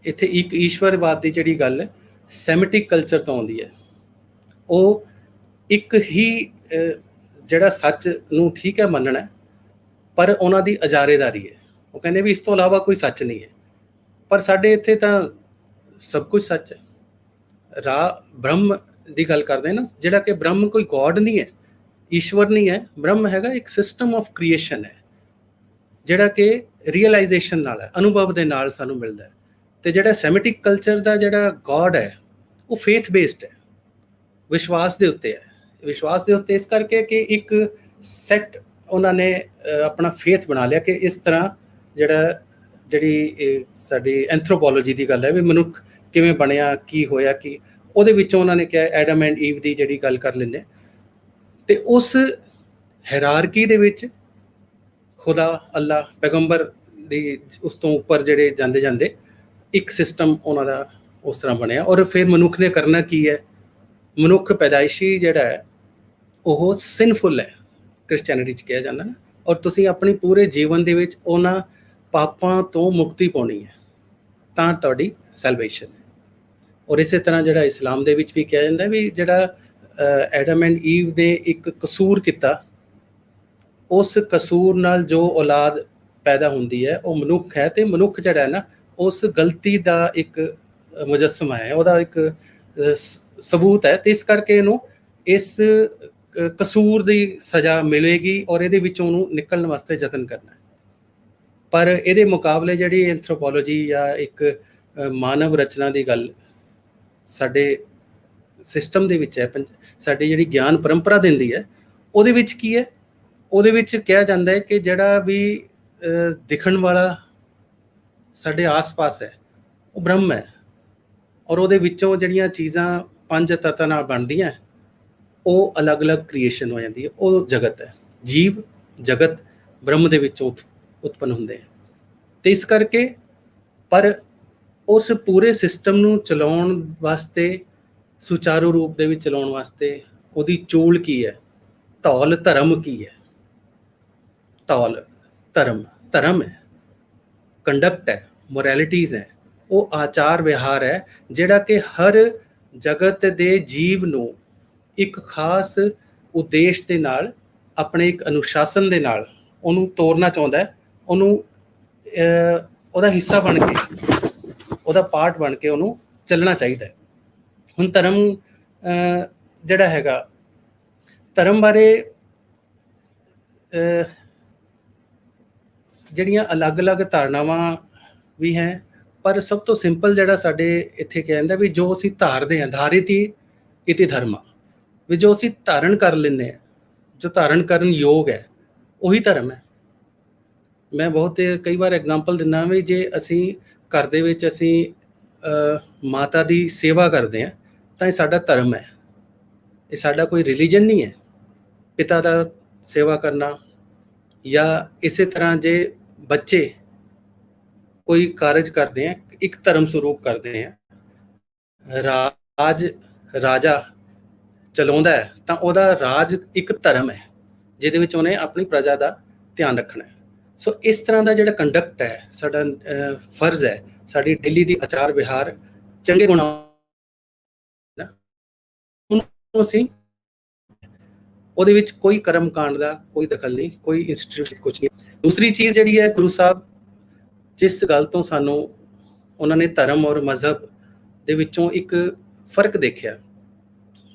ਇੱਥੇ ਇੱਕ ਈਸ਼ਵਰਵਾਦ ਦੀ ਜਿਹੜੀ ਗੱਲ ਸੈਮਿਟਿਕ ਕਲਚਰ ਤੋਂ ਆਉਂਦੀ ਹੈ। ਉਹ ਇੱਕ ਹੀ ਜਿਹੜਾ ਸੱਚ ਨੂੰ ਠੀਕ ਹੈ ਮੰਨਣਾ, ਪਰ ਉਹਨਾਂ ਦੀ ਇਜਾਰੇਦਾਰੀ ਹੈ। ਉਹ ਕਹਿੰਦੇ ਵੀ ਇਸ ਤੋਂ ਇਲਾਵਾ ਕੋਈ ਸੱਚ ਨਹੀਂ ਹੈ। ਪਰ ਸਾਡੇ ਇੱਥੇ ਤਾਂ ਸਭ ਕੁਝ ਸੱਚ ਹੈ। ਬ੍ਰਹਮ ਦੀ ਗੱਲ ਕਰਦੇ ਨਾ, ਜਿਹੜਾ ਕਿ ਬ੍ਰਹਮ ਕੋਈ ਗੋਡ ਨਹੀਂ ਹੈ, ਈਸ਼ਵਰ ਨਹੀਂ ਹੈ। ਬ੍ਰਹਮ ਹੈਗਾ ਇੱਕ ਸਿਸਟਮ ਆਫ ਕ੍ਰੀਏਸ਼ਨ ਹੈ, ਜਿਹੜਾ ਕਿ ਰੀਅਲਾਈਜੇਸ਼ਨ ਨਾਲ ਹੈ, ਅਨੁਭਵ ਦੇ ਨਾਲ ਸਾਨੂੰ ਮਿਲਦਾ ਹੈ। ਤੇ ਜਿਹੜਾ ਸੈਮਿਟਿਕ ਕਲਚਰ ਦਾ ਜਿਹੜਾ ਗੋਡ ਹੈ ਉਹ ਫੇਥ ਬੇਸਡ ਹੈ, ਵਿਸ਼ਵਾਸ ਦੇ ਉੱਤੇ ਹੈ। ਵਿਸ਼ਵਾਸ ਦੇ ਉੱਤੇ ਇਸ ਕਰਕੇ ਕਿ ਇੱਕ ਸੈਟ ਉਹਨਾਂ ਨੇ ਆਪਣਾ ਫੇਥ ਬਣਾ ਲਿਆ ਕਿ ਇਸ ਤਰ੍ਹਾਂ ਜਿਹੜੀ ਸਾਡੀ ਐਂਥਰੋਪੋਲੋਜੀ ਦੀ ਗੱਲ ਹੈ ਵੀ ਮਨੁੱਖ ਕਿਵੇਂ ਬਣਿਆ, ਕੀ ਹੋਇਆ, ਕੀ ਉਹਦੇ ਵਿੱਚੋਂ ਉਹਨਾਂ ਨੇ ਕਿਹਾ ਐਡਮ ਐਂਡ ਈਵ ਦੀ ਜਿਹੜੀ ਗੱਲ ਕਰ ਲੈਂਦੇ। ਤੇ ਉਸ ਹਾਇਰਾਰਕੀ ਦੇ ਵਿੱਚ ਖੁਦਾ, ਅੱਲਾ, ਪੈਗੰਬਰ ਦੀ ਉਸ ਤੋਂ ਉੱਪਰ ਜਿਹੜੇ ਜਾਂਦੇ ਜਾਂਦੇ ਇੱਕ ਸਿਸਟਮ ਉਹਨਾਂ ਦਾ ਉਸ ਤਰ੍ਹਾਂ ਬਣਿਆ। ਔਰ ਫਿਰ ਮਨੁੱਖ ਨੇ ਕਰਨਾ ਕੀ ਹੈ? ਮਨੁੱਖ ਪੈਦਾਇਸ਼ੀ ਜਿਹੜਾ ਹੈ ਉਹ ਸਿਨਫੁਲ ਹੈ, ਕ੍ਰਿਸਚੈਨਿਟੀ 'ਚ ਕਿਹਾ ਜਾਂਦਾ ਨਾ। ਔਰ ਤੁਸੀਂ ਆਪਣੀ ਪੂਰੇ ਜੀਵਨ ਦੇ ਵਿੱਚ ਉਹਨਾਂ ਪਾਪਾਂ ਤੋਂ ਮੁਕਤੀ ਪਾਉਣੀ ਹੈ ਤਾਂ ਤੁਹਾਡੀ ਸੈਲਵੇਸ਼ਨ ਹੈ। ਔਰ ਇਸੇ ਤਰ੍ਹਾਂ ਜਿਹੜਾ ਇਸਲਾਮ ਦੇ ਵਿੱਚ ਵੀ ਕਿਹਾ ਜਾਂਦਾ ਵੀ ਜਿਹੜਾ ਐਡਮ ਐਂਡ ਈਵ ਨੇ ਇੱਕ ਕਸੂਰ ਕੀਤਾ, ਉਸ ਕਸੂਰ ਨਾਲ ਜੋ ਔਲਾਦ ਪੈਦਾ ਹੁੰਦੀ ਹੈ ਉਹ ਮਨੁੱਖ ਹੈ। ਤੇ ਮਨੁੱਖ ਜਿਹੜਾ ਹੈ ਨਾ ਉਸ ਗਲਤੀ ਦਾ ਇੱਕ ਮੁਜੱਸਮਾ ਹੈ, ਉਹਦਾ ਇੱਕ ਸਬੂਤ ਹੈ। ਤੇ ਇਸ ਕਰਕੇ ਇਹਨੂੰ ਇਸ ਕਸੂਰ ਦੀ ਸਜ਼ਾ ਮਿਲੇਗੀ ਔਰ ਇਹਦੇ ਵਿੱਚੋਂ ਉਹਨੂੰ ਨਿਕਲਣ ਵਾਸਤੇ ਯਤਨ ਕਰਨਾ ਹੈ। ਪਰ ਇਹਦੇ ਮੁਕਾਬਲੇ ਜਿਹੜੀ ਐਂਥਰੋਪੋਲੋਜੀ ਜਾਂ ਇੱਕ ਮਾਨਵ ਰਚਨਾ ਦੀ ਗੱਲ ਸਾਡੇ ਸਿਸਟਮ ਦੇ ਵਿੱਚ ਹੈ, ਸਾਡੀ ਜਿਹੜੀ ਗਿਆਨ ਪਰੰਪਰਾ ਦਿੰਦੀ ਹੈ, ਉਹਦੇ ਵਿੱਚ ਕੀ ਹੈ? ਉਹਦੇ ਵਿੱਚ ਕਿਹਾ ਜਾਂਦਾ ਹੈ ਕਿ ਜਿਹੜਾ ਵੀ ਦਿਖਣ ਵਾਲਾ ਸਾਡੇ ਆਸ-ਪਾਸ ਹੈ ਉਹ ਬ੍ਰਹਮ ਹੈ। ਔਰ ਉਹਦੇ ਵਿੱਚੋਂ ਜਿਹੜੀਆਂ ਚੀਜ਼ਾਂ ਪੰਜ ਤੱਤਾਂ ਨਾਲ ਬਣਦੀਆਂ ਉਹ ਅਲੱਗ-ਅਲੱਗ ਕ੍ਰੀਏਸ਼ਨ ਹੋ ਜਾਂਦੀ ਹੈ, ਉਹ ਜਗਤ ਹੈ। ਜੀਵ ਜਗਤ ਬ੍ਰਹਮ ਦੇ ਵਿੱਚੋਂ ਉਤਪੰਨ ਹੁੰਦੇ ਹੈ। ਤੇ ਇਸ ਕਰਕੇ ਪਰ ਉਸ ਪੂਰੇ ਸਿਸਟਮ ਨੂੰ ਚਲਾਉਣ ਵਾਸਤੇ, ਸੁਚਾਰੂ ਰੂਪ ਦੇ ਵਿੱਚ ਚਲਾਉਣ ਵਾਸਤੇ ਉਹਦੀ ਚੋਲ ਕੀ ਹੈ? ਧੌਲ ਧਰਮ ਕੀ ਹੈ? ਧੌਲ ਧਰਮ ਹੈ, ਕੰਡਕਟ ਹੈ, ਮੋਰੈਲਿਟੀਜ਼ ਹੈ, ਉਹ ਆਚਾਰ ਵਿਹਾਰ ਹੈ ਜਿਹੜਾ ਕਿ ਹਰ ਜਗਤ ਦੇ ਜੀਵ ਨੂੰ ਇੱਕ ਖਾਸ ਉਦੇਸ਼ ਦੇ ਨਾਲ, ਆਪਣੇ ਇੱਕ ਅਨੁਸ਼ਾਸਨ ਦੇ ਨਾਲ ਉਹਨੂੰ ਤੋਰਨਾ ਚਾਹੁੰਦਾ ਹੈ। ਉਹਨੂੰ ਉਹਦਾ ਹਿੱਸਾ ਬਣ ਕੇ, ਉਹਦਾ ਪਾਰਟ ਬਣ ਕੇ ਉਹਨੂੰ ਚੱਲਣਾ ਚਾਹੀਦਾ ਹੈ। ਹੁਣ ਧਰਮ ਜਿਹੜਾ ਹੈਗਾ, ਧਰਮ ਬਾਰੇ ਜਿਹੜੀਆਂ ਅਲੱਗ-ਅਲੱਗ ਧਾਰਨਾਵਾਂ ਵੀ ਹੈ, ਪਰ ਸਭ ਤੋਂ ਸਿੰਪਲ ਜਿਹੜਾ ਸਾਡੇ ਇੱਥੇ ਕਿਹਾ ਜਾਂਦਾ ਵੀ ਜੋ ਅਸੀਂ ਧਾਰਦੇ ਹਾਂ, ਧਾਰਿਤੀ ਇਤੀ ਧਰਮ, ਵੀ ਜੋ ਅਸੀਂ ਧਾਰਨ ਕਰ ਲੈਂਦੇ ਹਾਂ, ਜੋ ਧਾਰਨ ਕਰਨ ਯੋਗ ਹੈ, ਉਹੀ ਧਰਮ ਹੈ। ਮੈਂ ਬਹੁਤ ਕਈ ਵਾਰ ਐਗਜ਼ਾਮਪਲ ਦਿੰਦਾ ਵੀ ਜੇ ਅਸੀਂ ਘਰ ਦੇ ਵਿੱਚ ਅਸੀਂ ਮਾਤਾ ਦੀ ਸੇਵਾ ਕਰਦੇ ਹਾਂ ਤਾਂ ਇਹ ਸਾਡਾ ਧਰਮ ਹੈ, ਇਹ ਸਾਡਾ ਕੋਈ ਰਿਲੀਜਨ ਨਹੀਂ ਹੈ। ਪਿਤਾ ਦਾ ਸੇਵਾ ਕਰਨਾ, ਜਾਂ ਇਸੇ ਤਰ੍ਹਾਂ ਜੇ ਬੱਚੇ ਕੋਈ ਕਾਰਜ ਕਰਦੇ ਆ, ਇੱਕ ਧਰਮ ਸਰੂਪ ਕਰਦੇ ਆ। ਰਾਜਾ ਚਲਾਉਂਦਾ ਹੈ ਤਾਂ ਉਹਦਾ ਰਾਜ ਇੱਕ ਧਰਮ ਹੈ ਜਿਹਦੇ ਵਿੱਚ ਉਹਨੇ ਆਪਣੀ ਪ੍ਰਜਾ ਦਾ ਧਿਆਨ ਰੱਖਣਾ ਹੈ। ਸੋ ਇਸ ਤਰ੍ਹਾਂ ਦਾ ਜਿਹੜਾ ਕੰਡਕਟ ਹੈ, ਸਾਡਾ ਫਰਜ਼ ਹੈ, ਸਾਡੀ ਡੇਲੀ ਦੀ ਆਚਾਰ ਵਿਹਾਰ ਚੰਗੇ ਗੁਣਾਂ ਅਸੀਂ ਉਹਦੇ ਵਿੱਚ ਕੋਈ ਕਰਮ ਕਾਂਡ ਦਾ ਕੋਈ ਦਖਲ ਨਹੀਂ, ਕੋਈ ਇੰਸਟੀਟਿਊਟ ਕੁਝ ਨਹੀਂ। ਦੂਸਰੀ ਚੀਜ਼ ਜਿਹੜੀ ਹੈ, ਗੁਰੂ ਸਾਹਿਬ ਜਿਸ ਗੱਲ ਤੋਂ ਸਾਨੂੰ ਉਹਨਾਂ ਨੇ ਧਰਮ ਔਰ ਮਜ਼ਹਬ ਦੇ ਵਿੱਚੋਂ ਇੱਕ ਫਰਕ ਦੇਖਿਆ,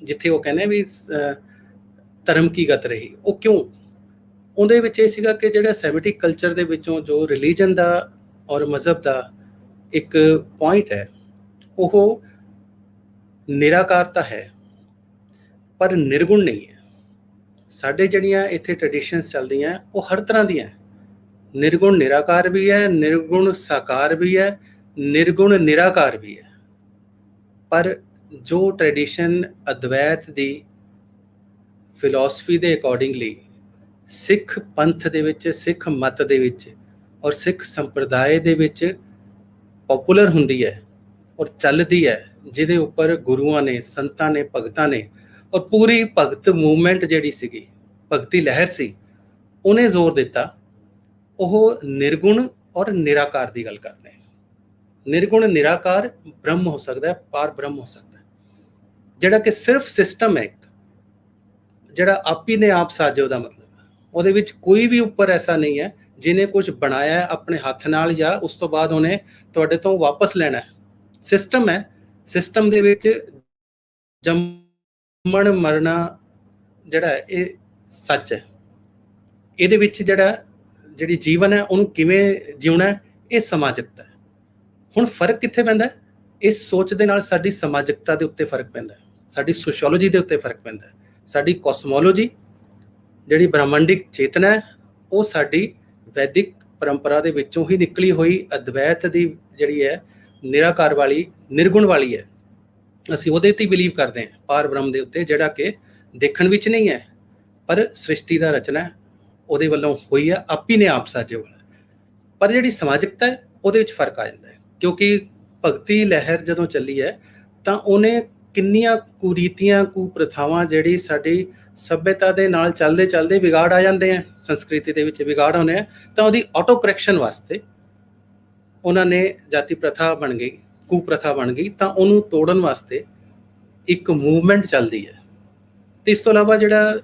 ਜਿੱਥੇ ਉਹ ਕਹਿੰਦੇ ਵੀ ਧਰਮ ਕੀ ਗਤ ਰਹੀ, ਉਹ ਕਿਉਂ? ਉਹਦੇ ਵਿੱਚ ਇਹ ਸੀਗਾ ਕਿ ਜਿਹੜਾ ਸੈਮਿਟਿਕ ਕਲਚਰ ਦੇ ਵਿੱਚੋਂ ਜੋ ਰਿਲੀਜਨ ਦਾ ਔਰ ਮਜ਼ਹਬ ਦਾ ਇੱਕ ਪੁਆਇੰਟ ਹੈ, ਉਹ ਨਿਰਾਕਾਰ ਤਾਂ ਹੈ ਪਰ ਨਿਰਗੁਣ ਨਹੀਂ ਹੈ। ਸਾਡੇ ਜਿਹੜੀਆਂ ਇੱਥੇ ਟ੍ਰੈਡੀਸ਼ਨਸ ਚੱਲਦੀਆਂ ਉਹ ਹਰ ਤਰ੍ਹਾਂ ਦੀਆਂ, ਨਿਰਗੁਣ ਨਿਰਾਕਾਰ ਵੀ ਹੈ, ਨਿਰਗੁਣ ਸਾਕਾਰ ਵੀ ਹੈ, ਨਿਰਗੁਣ ਨਿਰਾਕਾਰ ਵੀ ਹੈ। ਪਰ ਜੋ ਟ੍ਰੈਡੀਸ਼ਨ ਅਦਵੈਤ ਦੀ ਫਿਲਾਸਫੀ ਦੇ ਅਕੋਰਡਿੰਗਲੀ ਸਿੱਖ ਪੰਥ ਦੇ ਵਿੱਚ, ਸਿੱਖ ਮਤ ਦੇ ਵਿੱਚ ਔਰ ਸਿੱਖ ਸੰਪਰਦਾਇ ਦੇ ਵਿੱਚ ਪਪੂਲਰ ਹੁੰਦੀ ਹੈ ਔਰ ਚੱਲਦੀ ਹੈ, ਜਿਹਦੇ ਉੱਪਰ ਗੁਰੂਆਂ ਨੇ, ਸੰਤਾਂ ਨੇ, ਭਗਤਾਂ ਨੇ ਔਰ ਪੂਰੀ ਭਗਤ ਮੂਵਮੈਂਟ ਜਿਹੜੀ ਸੀਗੀ, ਭਗਤੀ ਲਹਿਰ ਸੀ, ਉਹਨੇ ਜ਼ੋਰ ਦਿੱਤਾ, ਉਹ ਨਿਰਗੁਣ ਔਰ ਨਿਰਾਕਾਰ ਦੀ ਗੱਲ ਕਰਦੇ ਨੇ। ਨਿਰਗੁਣ ਨਿਰਾਕਾਰ ਬ੍ਰਹਮ ਹੋ ਸਕਦਾ ਹੈ, ਪਾਰ ਬ੍ਰਹਮ ਹੋ ਸਕਦਾ ਹੈ, ਜਿਹੜਾ ਕਿ ਸਿਰਫ ਸਿਸਟਮ ਹੈ, ਜਿਹੜਾ ਆਪ ਹੀ ਨੇ ਆਪ ਸਾਜੇ। ਉਹਦਾ ਮਤਲਬ ਉਹਦੇ ਵਿੱਚ ਕੋਈ ਵੀ ਉੱਪਰ ਐਸਾ ਨਹੀਂ ਹੈ ਜਿਹਨੇ ਕੁਝ ਬਣਾਇਆ ਆਪਣੇ ਹੱਥ ਨਾਲ ਜਾਂ ਉਸ ਤੋਂ ਬਾਅਦ ਉਹਨੇ ਤੁਹਾਡੇ ਤੋਂ ਵਾਪਸ ਲੈਣਾ ਹੈ। ਸਿਸਟਮ ਹੈ, ਸਿਸਟਮ ਦੇ ਵਿੱਚ ਜੰਮਣ ਮਰਨਾ ਜਿਹੜਾ ਹੈ ਇਹ ਸੱਚ ਹੈ। ਇਹਦੇ ਵਿੱਚ ਜਿਹੜੀ ਜੀਵਨ ਹੈ ਉਹਨੂੰ ਕਿਵੇਂ ਜਿਉਣਾ ਹੈ, ਇਹ ਸਮਾਜਿਕਤਾ ਹੈ। ਹੁਣ ਫਰਕ ਕਿੱਥੇ ਪੈਂਦਾ ਹੈ? ਇਸ ਸੋਚ ਦੇ ਨਾਲ ਸਾਡੀ ਸਮਾਜਿਕਤਾ ਦੇ ਉੱਤੇ ਫਰਕ ਪੈਂਦਾ ਹੈ, ਸਾਡੀ ਸੋਸ਼ੀਓਲੋਜੀ ਦੇ ਉੱਤੇ ਫਰਕ ਪੈਂਦਾ ਹੈ। ਸਾਡੀ ਕੋਸਮੋਲੋਜੀ ਜਿਹੜੀ ਬ੍ਰਹਮੰਡਿਕ ਚੇਤਨਾ ਹੈ ਉਹ ਸਾਡੀ ਵੈਦਿਕ ਪਰੰਪਰਾ ਦੇ ਵਿੱਚੋਂ ਹੀ ਨਿਕਲੀ ਹੋਈ ਅਦਵੈਤ ਦੀ ਜਿਹੜੀ ਹੈ ਨਿਰਾਕਾਰ ਵਾਲੀ ਨਿਰਗੁਣ ਵਾਲੀ ਹੈ। ਅਸੀਂ ਉਹਦੇ ਤੇ ਬਿਲੀਵ ਕਰਦੇ ਹਾਂ, ਪਾਰ ਬ੍ਰਹਮ ਦੇ ਉੱਤੇ, ਜਿਹੜਾ ਕਿ ਦੇਖਣ ਵਿੱਚ ਨਹੀਂ ਹੈ ਪਰ ਸ੍ਰਿਸ਼ਟੀ ਦਾ ਰਚਨਾ ਉਹਦੇ ਵੱਲੋਂ ਹੋਈ ਹੈ, ਆਪੀ ਨੇ ਆਪ ਸਾਜੇ ਵਾਲਾ। ਪਰ ਜਿਹੜੀ ਸਮਾਜਿਕਤਾ ਹੈ ਉਹਦੇ ਵਿੱਚ ਫਰਕ ਆ ਜਾਂਦਾ ਹੈ, ਕਿਉਂਕਿ ਭਗਤੀ ਲਹਿਰ ਜਦੋਂ ਚੱਲੀ ਹੈ ਤਾਂ ਉਹਨੇ ਕਿੰਨੀਆਂ ਕੁਰੀਤੀਆਂ ਕੁਪ੍ਰਥਾਵਾਂ ਜਿਹੜੀ ਸਾਡੀ ਸੱਭਿਅਤਾ ਦੇ ਨਾਲ ਚੱਲਦੇ ਚੱਲਦੇ ਵਿਗਾੜ ਆ ਜਾਂਦੇ ਆ, ਸੰਸਕ੍ਰਿਤੀ ਦੇ ਵਿੱਚ ਵਿਗਾੜ ਹੋਣੇ ਆ, ਤਾਂ ਉਹਦੀ ਆਟੋ ਕਰੈਕਸ਼ਨ ਵਾਸਤੇ ਉਹਨਾਂ ਨੇ ਜਾਤੀ ਪ੍ਰਥਾ ਬਣ ਗਈ, ਕੁਪ੍ਰਥਾ ਬਣ ਗਈ, ਤਾਂ ਉਹਨੂੰ ਤੋੜਨ ਵਾਸਤੇ ਇੱਕ ਮੂਵਮੈਂਟ ਚੱਲਦੀ ਹੈ। ਤੇ ਇਸ ਤੋਂ ਇਲਾਵਾ ਜਿਹੜਾ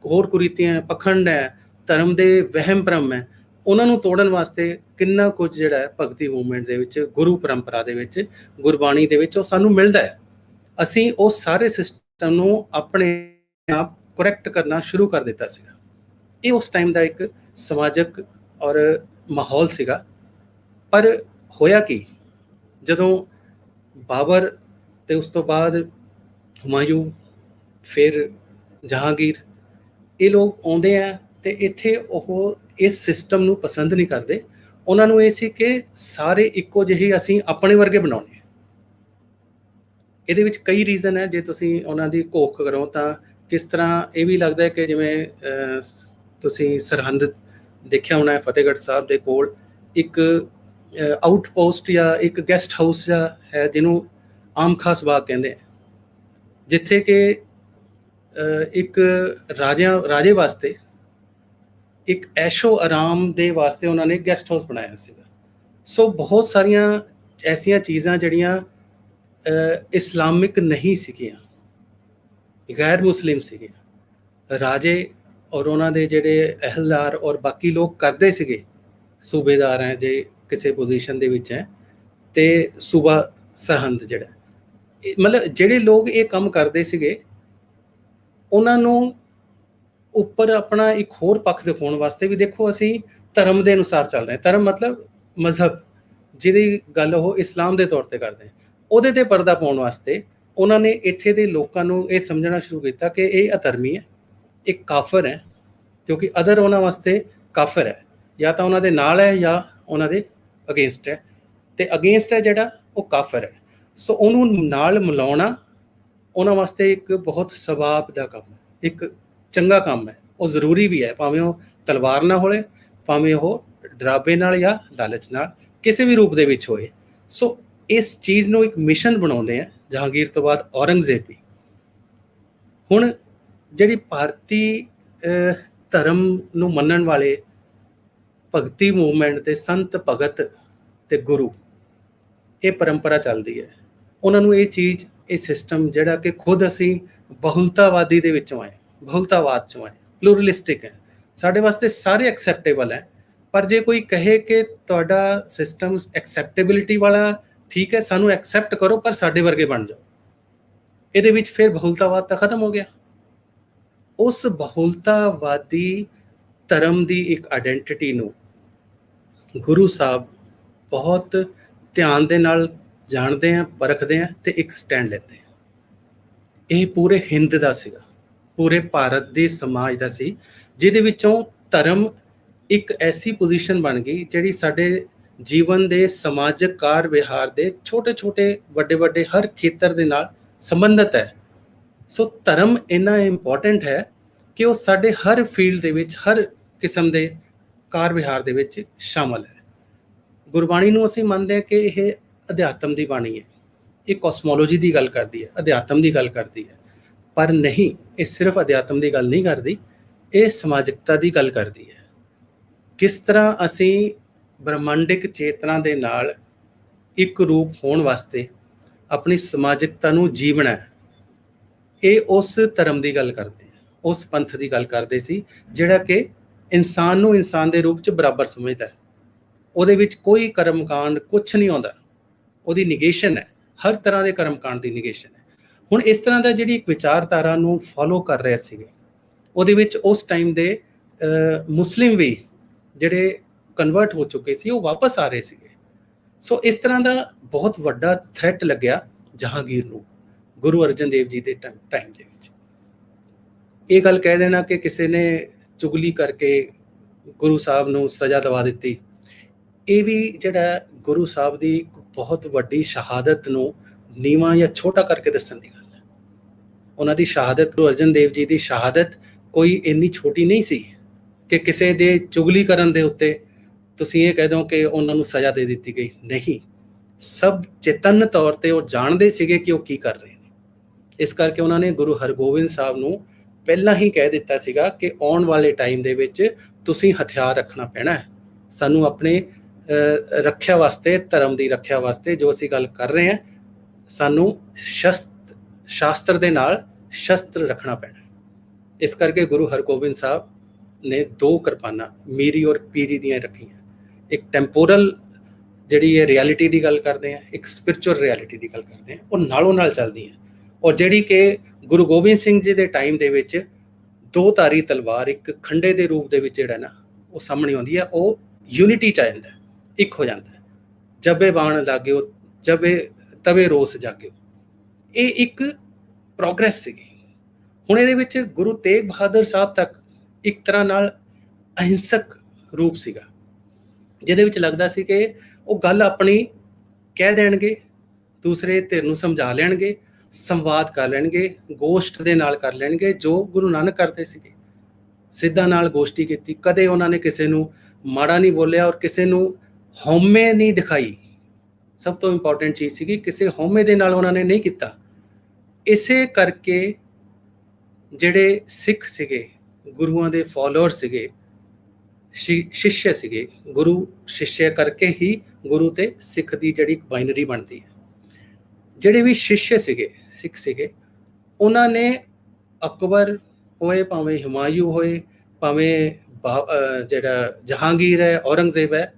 ਹੋਰ ਕੁਰੀਤੀਆਂ, ਪਖੰਡ ਹੈ, ਧਰਮ ਦੇ ਵਹਿਮ ਭਰਮ ਹੈ, ਉਹਨਾਂ ਨੂੰ ਤੋੜਨ ਵਾਸਤੇ ਕਿੰਨਾ ਕੁਝ ਜਿਹੜਾ ਹੈ ਭਗਤੀ ਮੂਵਮੈਂਟ ਦੇ ਵਿੱਚ, ਗੁਰੂ ਪਰੰਪਰਾ ਦੇ ਵਿੱਚ, ਗੁਰਬਾਣੀ ਦੇ ਵਿੱਚ ਉਹ ਸਾਨੂੰ ਮਿਲਦਾ ਹੈ। ਅਸੀਂ ਉਹ ਸਾਰੇ ਸਿਸਟਮ ਨੂੰ ਆਪਣੇ ਆਪ ਕਰੈਕਟ ਕਰਨਾ ਸ਼ੁਰੂ ਕਰ ਦਿੱਤਾ ਸੀਗਾ। ਇਹ ਉਸ ਟਾਈਮ ਦਾ ਇੱਕ ਸਮਾਜਿਕ ਔਰ ਮਾਹੌਲ ਸੀਗਾ। ਪਰ ਹੋਇਆ ਕੀ, ਜਦੋਂ ਬਾਬਰ ਤੇ ਉਸ ਤੋਂ ਬਾਅਦ ਹੁਮਾਯੂੰ, ਫਿਰ ਜਹਾਂਗੀਰ, ਇਹ ਲੋਕ ਆਉਂਦੇ ਆ ਤੇ ਇੱਥੇ ਉਹ ਇਸ ਸਿਸਟਮ ਨੂੰ ਪਸੰਦ ਨਹੀਂ ਕਰਦੇ। ਉਹਨਾਂ ਨੂੰ ਇਹ ਸੀ ਕਿ ਸਾਰੇ ਇੱਕੋ ਜਿਹੇ ਅਸੀਂ ਆਪਣੇ ਵਰਗੇ ਬਣਾਉਣੇ। ਇਹਦੇ ਵਿੱਚ ਕਈ ਰੀਜ਼ਨ ਹੈ, ਜੇ ਤੁਸੀਂ ਉਹਨਾਂ ਦੀ ਘੋਖ ਕਰੋ ਤਾਂ ਕਿਸ ਤਰ੍ਹਾਂ ਇਹ ਵੀ ਲੱਗਦਾ ਹੈ ਕਿ ਜਿਵੇਂ ਤੁਸੀਂ ਸਰਹੰਦ ਦੇਖਿਆ ਹੋਣਾ ਹੈ, ਫਤਿਹਗੜ੍ਹ ਸਾਹਿਬ ਦੇ ਕੋਲ ਇੱਕ ਆਊਟਪੋਸਟ ਜਾਂ ਇੱਕ ਗੈਸਟ ਹਾਊਸ ਜਾਂ ਹੈ ਜਿਹਨੂੰ ਆਮ ਖਾਸ ਬਾਗ ਕਹਿੰਦੇ ਆ, ਜਿੱਥੇ ਕਿ ਇੱਕ ਰਾਜੇ ਵਾਸਤੇ ਇੱਕ ਐਸ਼ੋ ਆਰਾਮ ਦੇ ਵਾਸਤੇ ਉਹਨਾਂ ਨੇ ਗੈਸਟ ਹਾਊਸ ਬਣਾਇਆ ਸੀਗਾ। ਸੋ ਬਹੁਤ ਸਾਰੀਆਂ ਐਸੀਆਂ ਚੀਜ਼ਾਂ ਜਿਹੜੀਆਂ ਇਸਲਾਮਿਕ ਨਹੀਂ ਸੀਗੀਆਂ, ਗੈਰ ਮੁਸਲਿਮ ਸੀਗੀਆਂ। ਰਾਜੇ ਔਰ ਉਹਨਾਂ ਦੇ ਜਿਹੜੇ ਅਹਿਲਦਾਰ ਔਰ ਬਾਕੀ ਲੋਕ ਕਰਦੇ ਸੀਗੇ, ਸੂਬੇਦਾਰ ਹੈ ਜੇ ਕਿਸੇ ਪੋਜੀਸ਼ਨ ਦੇ ਵਿੱਚ ਹੈ, ਤੇ ਸੂਬਾ ਸਰਹੰਦ ਜਿਹੜਾ ਮਤਲਬ ਜਿਹੜੇ ਲੋਕ ਇਹ ਕੰਮ ਕਰਦੇ ਸੀਗੇ, ਉਹਨਾਂ ਨੂੰ ਉੱਪਰ ਆਪਣਾ ਇੱਕ ਹੋਰ ਪੱਖ ਦਿਖਾਉਣ ਵਾਸਤੇ ਵੀ, ਦੇਖੋ ਅਸੀਂ ਧਰਮ ਦੇ ਅਨੁਸਾਰ ਚੱਲ ਰਹੇ, ਧਰਮ ਮਤਲਬ ਮਜ਼ਹਬ, ਜਿਹਦੀ ਗੱਲ ਉਹ ਇਸਲਾਮ ਦੇ ਤੌਰ ਤੇ ਕਰਦੇ, ਉਹਦੇ ਤੇ ਪਰਦਾ ਪਾਉਣ ਵਾਸਤੇ ਉਹਨਾਂ ਨੇ ਇੱਥੇ ਦੇ ਲੋਕਾਂ ਨੂੰ ਇਹ ਸਮਝਣਾ ਸ਼ੁਰੂ ਕੀਤਾ ਕਿ ਇਹ ਅਧਰਮੀ ਹੈ, ਇੱਕ ਕਾਫਰ ਹੈ, ਕਿਉਂਕਿ ਅਦਰ ਉਹਨਾਂ ਵਾਸਤੇ ਕਾਫਰ ਹੈ, ਜਾਂ ਤਾਂ ਉਹਨਾਂ ਦੇ ਨਾਲ ਹੈ ਜਾਂ ਉਹਨਾਂ ਦੇ ਅਗੇਂਸਟ ਹੈ, ਤੇ ਅਗੇਂਸਟ ਹੈ ਜਿਹੜਾ ਉਹ ਕਾਫਰ ਹੈ। ਸੋ ਉਹਨੂੰ ਨਾਲ ਮਿਲਾਉਣਾ ਉਹਨਾਂ ਵਾਸਤੇ ਇੱਕ ਬਹੁਤ ਸਵਾਬ ਦਾ ਕੰਮ ਹੈ, ਇੱਕ ਚੰਗਾ ਕੰਮ ਹੈ, ਉਹ ਜ਼ਰੂਰੀ ਵੀ ਹੈ, ਭਾਵੇਂ ਉਹ ਤਲਵਾਰ ਨਾਲ ਹੋਵੇ, ਭਾਵੇਂ ਉਹ ਡਰਾਬੇ ਨਾਲ ਜਾਂ ਲਾਲਚ ਨਾਲ, ਕਿਸੇ ਵੀ ਰੂਪ ਦੇ ਵਿੱਚ ਹੋਏ। ਸੋ ਇਸ ਚੀਜ਼ ਨੂੰ ਇੱਕ ਮਿਸ਼ਨ ਬਣਾਉਂਦੇ ਆ ਜਹਾਂਗੀਰ ਤੋਂ ਬਾਅਦ ਔਰੰਗਜ਼ੇਬ ਵੀ। ਹੁਣ ਜਿਹੜੀ ਭਾਰਤੀ ਧਰਮ ਨੂੰ ਮੰਨਣ ਵਾਲੇ ਭਗਤੀ ਮੂਵਮੈਂਟ ਦੇ ਸੰਤ ਭਗਤ ਤੇ ਗੁਰੂ, ਇਹ ਪਰੰਪਰਾ ਚੱਲਦੀ ਹੈ, ਉਹਨਾਂ ਨੂੰ ਇਹ ਚੀਜ਼, ਇਹ ਸਿਸਟਮ ਜਿਹੜਾ ਕਿ ਖੁਦ ਅਸੀਂ ਬਹੁਲਤਾਵਾਦੀ ਦੇ ਵਿੱਚੋਂ ਆਏ, ਬਹੁਲਤਾਵਾਦ ਚੋਂ ਆਏ, ਪਲੂਰਲਿਸਟਿਕ ਹੈ, ਸਾਡੇ ਵਾਸਤੇ ਸਾਰੇ ਐਕਸੈਪਟੇਬਲ ਹੈ। ਪਰ ਜੇ ਕੋਈ ਕਹੇ ਕਿ ਤੁਹਾਡਾ ਸਿਸਟਮ ਐਕਸੈਪਟੇਬਿਲਿਟੀ ਵਾਲਾ ਠੀਕ ਹੈ, ਸਾਨੂੰ ਐਕਸੈਪਟ ਕਰੋ ਪਰ ਸਾਡੇ ਵਰਗੇ ਬਣ ਜਾਓ, ਇਹਦੇ ਵਿੱਚ ਫਿਰ ਬਹੁਲਤਾਵਾਦ ਤਾਂ ਖਤਮ ਹੋ ਗਿਆ। ਉਸ ਬਹੁਲਤਾਵਾਦੀ ਧਰਮ ਦੀ ਇੱਕ ਆਇਡੈਂਟੀਟੀ ਨੂੰ ਗੁਰੂ ਸਾਹਿਬ ਬਹੁਤ ਧਿਆਨ ਦੇ ਨਾਲ ਜਾਣਦੇ ਆ, ਪਰਖਦੇ ਆ ਤੇ ਇੱਕ ਸਟੈਂਡ ਲੈਂਦੇ ਆ। ਇਹ ਪੂਰੇ ਹਿੰਦ ਦਾ ਸੀਗਾ, ਪੂਰੇ ਭਾਰਤ ਦੇ ਸਮਾਜ ਦਾ ਸੀ, ਜਿਹਦੇ ਵਿੱਚੋਂ ਧਰਮ ਇੱਕ ਐਸੀ ਪੋਜੀਸ਼ਨ ਬਣ ਗਈ ਜਿਹੜੀ ਸਾਡੇ ਜੀਵਨ ਦੇ ਸਮਾਜਿਕ ਕਾਰ ਵਿਹਾਰ ਦੇ ਛੋਟੇ ਛੋਟੇ ਵੱਡੇ ਵੱਡੇ ਹਰ ਖੇਤਰ ਦੇ ਨਾਲ ਸੰਬੰਧਿਤ ਹੈ। ਸੋ ਧਰਮ ਇੰਨਾ ਇੰਪੋਰਟੈਂਟ ਹੈ ਕਿ ਉਹ ਸਾਡੇ ਹਰ ਫੀਲਡ ਦੇ ਵਿੱਚ, ਹਰ ਕਿਸਮ ਦੇ ਕਾਰ ਵਿਹਾਰ ਦੇ ਵਿੱਚ ਸ਼ਾਮਲ ਹੈ। ਗੁਰਬਾਣੀ ਨੂੰ ਅਸੀਂ ਮੰਨਦੇ ਹਾਂ ਕਿ ਇਹ ਅਧਿਆਤਮ ਦੀ ਬਾਣੀ ਹੈ, ਇਹ ਕੋਸਮੋਲੋਜੀ ਦੀ ਗੱਲ ਕਰਦੀ ਹੈ, ਅਧਿਆਤਮ ਦੀ ਗੱਲ ਕਰਦੀ ਹੈ, ਪਰ ਨਹੀਂ, ਇਹ ਸਿਰਫ ਅਧਿਆਤਮ ਦੀ ਗੱਲ ਨਹੀਂ ਕਰਦੀ, ਇਹ ਸਮਾਜਿਕਤਾ ਦੀ ਗੱਲ ਕਰਦੀ ਹੈ। ਕਿਸ ਤਰ੍ਹਾਂ ਅਸੀਂ ਬ੍ਰਹਮੰਡਿਕ ਚੇਤਨਾ ਦੇ ਨਾਲ ਇੱਕ ਰੂਪ ਹੋਣ ਵਾਸਤੇ ਆਪਣੀ ਸਮਾਜਿਕਤਾ ਨੂੰ ਜੀਵਣਾ ਹੈ, ਇਹ ਉਸ ਧਰਮ ਦੀ ਗੱਲ ਕਰਦੇ, ਉਸ ਪੰਥ ਦੀ ਗੱਲ ਕਰਦੇ ਸੀ ਜਿਹੜਾ ਕਿ ਇਨਸਾਨ ਨੂੰ ਇਨਸਾਨ ਦੇ ਰੂਪ 'ਚ ਬਰਾਬਰ ਸਮਝਦਾ ਹੈ। ਉਹਦੇ ਵਿੱਚ ਕੋਈ ਕਰਮਕਾਂਡ ਕੁਛ ਨਹੀਂ ਆਉਂਦਾ, ਉਹਦੀ ਨਿਗੇਸ਼ਨ ਹੈ, ਹਰ ਤਰ੍ਹਾਂ ਦੇ ਕਰਮਕਾਂਡ ਦੀ ਨਿਗੇਸ਼ਨ ਹੈ। ਹੁਣ ਇਸ ਤਰ੍ਹਾਂ ਦਾ ਜਿਹੜੀ ਇੱਕ ਵਿਚਾਰਧਾਰਾ ਨੂੰ ਫੋਲੋ ਕਰ ਰਹੇ ਸੀਗੇ, ਉਹਦੇ ਵਿੱਚ ਉਸ ਟਾਈਮ ਦੇ ਮੁਸਲਿਮ ਵੀ ਜਿਹੜੇ ਕਨਵਰਟ ਹੋ ਚੁੱਕੇ ਸੀ ਉਹ ਵਾਪਸ ਆ ਰਹੇ ਸੀਗੇ। ਸੋ ਇਸ ਤਰ੍ਹਾਂ ਦਾ ਬਹੁਤ ਵੱਡਾ ਥ੍ਰੈਟ ਲੱਗਿਆ ਜਹਾਂਗੀਰ ਨੂੰ ਗੁਰੂ ਅਰਜਨ ਦੇਵ ਜੀ ਦੇ ਟਾਈਮ ਦੇ ਵਿੱਚ। ਇਹ ਗੱਲ ਕਹਿ ਦੇਣਾ ਕਿ ਕਿਸੇ ਨੇ ਚੁਗਲੀ ਕਰਕੇ ਗੁਰੂ ਸਾਹਿਬ ਨੂੰ ਸਜ਼ਾ ਦਵਾ ਦਿੱਤੀ, ਇਹ ਵੀ ਜਿਹੜਾ ਗੁਰੂ ਸਾਹਿਬ ਦੀ ਬਹੁਤ ਵੱਡੀ ਸ਼ਹਾਦਤ ਨੂੰ ਨੀਵਾਂ ਜਾਂ ਛੋਟਾ ਕਰਕੇ ਦੱਸਣ ਦੀ ਗੱਲ ਹੈ। ਉਹਨਾਂ ਦੀ ਸ਼ਹਾਦਤ, ਗੁਰੂ ਅਰਜਨ ਦੇਵ ਜੀ ਦੀ ਸ਼ਹਾਦਤ ਕੋਈ ਇੰਨੀ ਛੋਟੀ ਨਹੀਂ ਸੀ ਕਿ ਕਿਸੇ ਦੇ ਚੁਗਲੀ ਕਰਨ ਦੇ ਉੱਤੇ ਤੁਸੀਂ ਇਹ ਕਹਿ ਦਿਓ ਕਿ ਉਹਨਾਂ ਨੂੰ ਸਜ਼ਾ ਦੇ ਦਿੱਤੀ ਗਈ। ਨਹੀਂ, ਸਭ ਚੇਤਨ ਤੌਰ ਤੇ ਉਹ ਜਾਣਦੇ ਸੀਗੇ ਕਿ ਉਹ ਕੀ ਕਰ ਰਹੇ ਨੇ। ਇਸ ਕਰਕੇ ਉਹਨਾਂ ਨੇ ਗੁਰੂ ਹਰਗੋਬਿੰਦ ਸਾਹਿਬ ਨੂੰ ਪਹਿਲਾਂ ਹੀ ਕਹਿ ਦਿੱਤਾ ਸੀਗਾ ਕਿ ਆਉਣ ਵਾਲੇ ਟਾਈਮ ਦੇ ਵਿੱਚ ਤੁਸੀਂ ਹਥਿਆਰ ਰੱਖਣਾ ਪੈਣਾ ਹੈ। ਸਾਨੂੰ ਆਪਣੇ ਰੱਖਿਆ ਵਾਸਤੇ, ਧਰਮ ਦੀ ਰੱਖਿਆ ਵਾਸਤੇ ਜੋ ਅਸੀਂ ਗੱਲ ਕਰ ਰਹੇ ਹਾਂ, ਸਾਨੂੰ ਸ਼ਾਸਤਰ ਦੇ ਨਾਲ ਸ਼ਸਤਰ ਰੱਖਣਾ ਪੈਣਾ। ਇਸ ਕਰਕੇ ਗੁਰੂ ਹਰਗੋਬਿੰਦ ਸਾਹਿਬ ਨੇ 2 ਕਿਰਪਾਨਾਂ ਮੀਰੀ ਔਰ ਪੀਰੀ ਦੀਆਂ ਰੱਖੀਆਂ। ਇੱਕ ਟੈਂਪੋਰਲ ਜਿਹੜੀ ਹੈ ਰਿਐਲਿਟੀ ਦੀ ਗੱਲ ਕਰਦੇ ਹਾਂ, ਇੱਕ ਸਪਿਰਚੁਅਲ ਰਿਐਲਿਟੀ ਦੀ ਗੱਲ ਕਰਦੇ ਹਾਂ, ਉਹ ਨਾਲੋਂ ਨਾਲ ਚੱਲਦੀਆਂ। ਔਰ ਜਿਹੜੀ ਕਿ ਗੁਰੂ ਗੋਬਿੰਦ ਸਿੰਘ ਜੀ ਦੇ ਟਾਈਮ ਦੇ ਵਿੱਚ 2 ਧਾਰੀ ਤਲਵਾਰ ਇੱਕ ਖੰਡੇ ਦੇ ਰੂਪ ਦੇ ਵਿੱਚ ਜਿਹੜਾ ਨਾ ਉਹ ਸਾਹਮਣੇ ਆਉਂਦੀ ਹੈ, ਉਹ ਯੂਨਿਟੀ ਚ ਆ ਜਾਂਦਾ, ਇੱਕ ਹੋ ਜਾਂਦਾ। ਜਬੇ ਬਾਣ ਲਾਗਿਓ ਜਬੇ ਤਵੇ ਰੋਸ ਜਾਗਿਓ, ਇਹ ਇੱਕ ਪ੍ਰੋਗਰੈਸ ਸੀਗੀ। ਹੁਣ ਇਹਦੇ ਵਿੱਚ ਗੁਰੂ ਤੇਗ ਬਹਾਦਰ ਸਾਹਿਬ ਤੱਕ ਇੱਕ ਤਰ੍ਹਾਂ ਨਾਲ ਅਹਿੰਸਕ ਰੂਪ ਸੀਗਾ, ਜਿਹਦੇ ਵਿੱਚ ਲੱਗਦਾ ਸੀ ਕਿ ਉਹ ਗੱਲ ਆਪਣੀ ਕਹਿ ਦੇਣਗੇ, ਦੂਸਰੇ ਧਿਰ ਨੂੰ ਸਮਝਾ ਲੈਣਗੇ, ਸੰਵਾਦ ਕਰ ਲੈਣਗੇ, ਗੋਸ਼ਟ ਦੇ ਨਾਲ ਕਰ ਲੈਣਗੇ, ਜੋ ਗੁਰੂ ਨਾਨਕ ਕਰਦੇ ਸੀਗੇ। ਸਿੱਧਾਂ ਨਾਲ ਗੋਸ਼ਟੀ ਕੀਤੀ, ਕਦੇ ਉਹਨਾਂ ਨੇ ਕਿਸੇ ਨੂੰ ਮਾੜਾ ਨਹੀਂ ਬੋਲਿਆ ਔਰ ਕਿਸੇ ਨੂੰ ਹਉਮੈ ਨਹੀਂ ਦਿਖਾਈ। ਸਭ ਤੋਂ ਇੰਪੋਰਟੈਂਟ ਚੀਜ਼ ਸੀਗੀ, ਕਿਸੇ ਹਉਮੈ ਦੇ ਨਾਲ ਉਹਨਾਂ ਨੇ ਨਹੀਂ ਕੀਤਾ। ਇਸੇ ਕਰਕੇ ਜਿਹੜੇ ਸਿੱਖ ਸੀਗੇ, ਗੁਰੂਆਂ ਦੇ ਫਾਲੋਅਰ ਸੀਗੇ, ਸ਼ਿਸ਼ਯ ਸੀਗੇ, ਗੁਰੂ ਸ਼ਿਸ਼ਯ ਕਰਕੇ ਹੀ ਗੁਰੂ ਤੇ ਸਿੱਖ ਦੀ ਜਿਹੜੀ ਬਾਈਨਰੀ ਬਣਦੀ ਹੈ। ਜਿਹੜੇ ਵੀ ਸ਼ਿਸ਼ਯ ਸੀਗੇ, ਸਿੱਖ ਸੀਗੇ, ਉਹਨਾਂ ਨੇ ਅਕਬਰ ਹੋਏ, ਭਾਵੇਂ ਹੁਮਾਯੂ ਹੋਏ, ਭਾਵੇਂ ਜਿਹੜਾ ਜਹਾਂਗੀਰ ਹੈ, ਔਰੰਗਜ਼ੇਬ ਹੈ,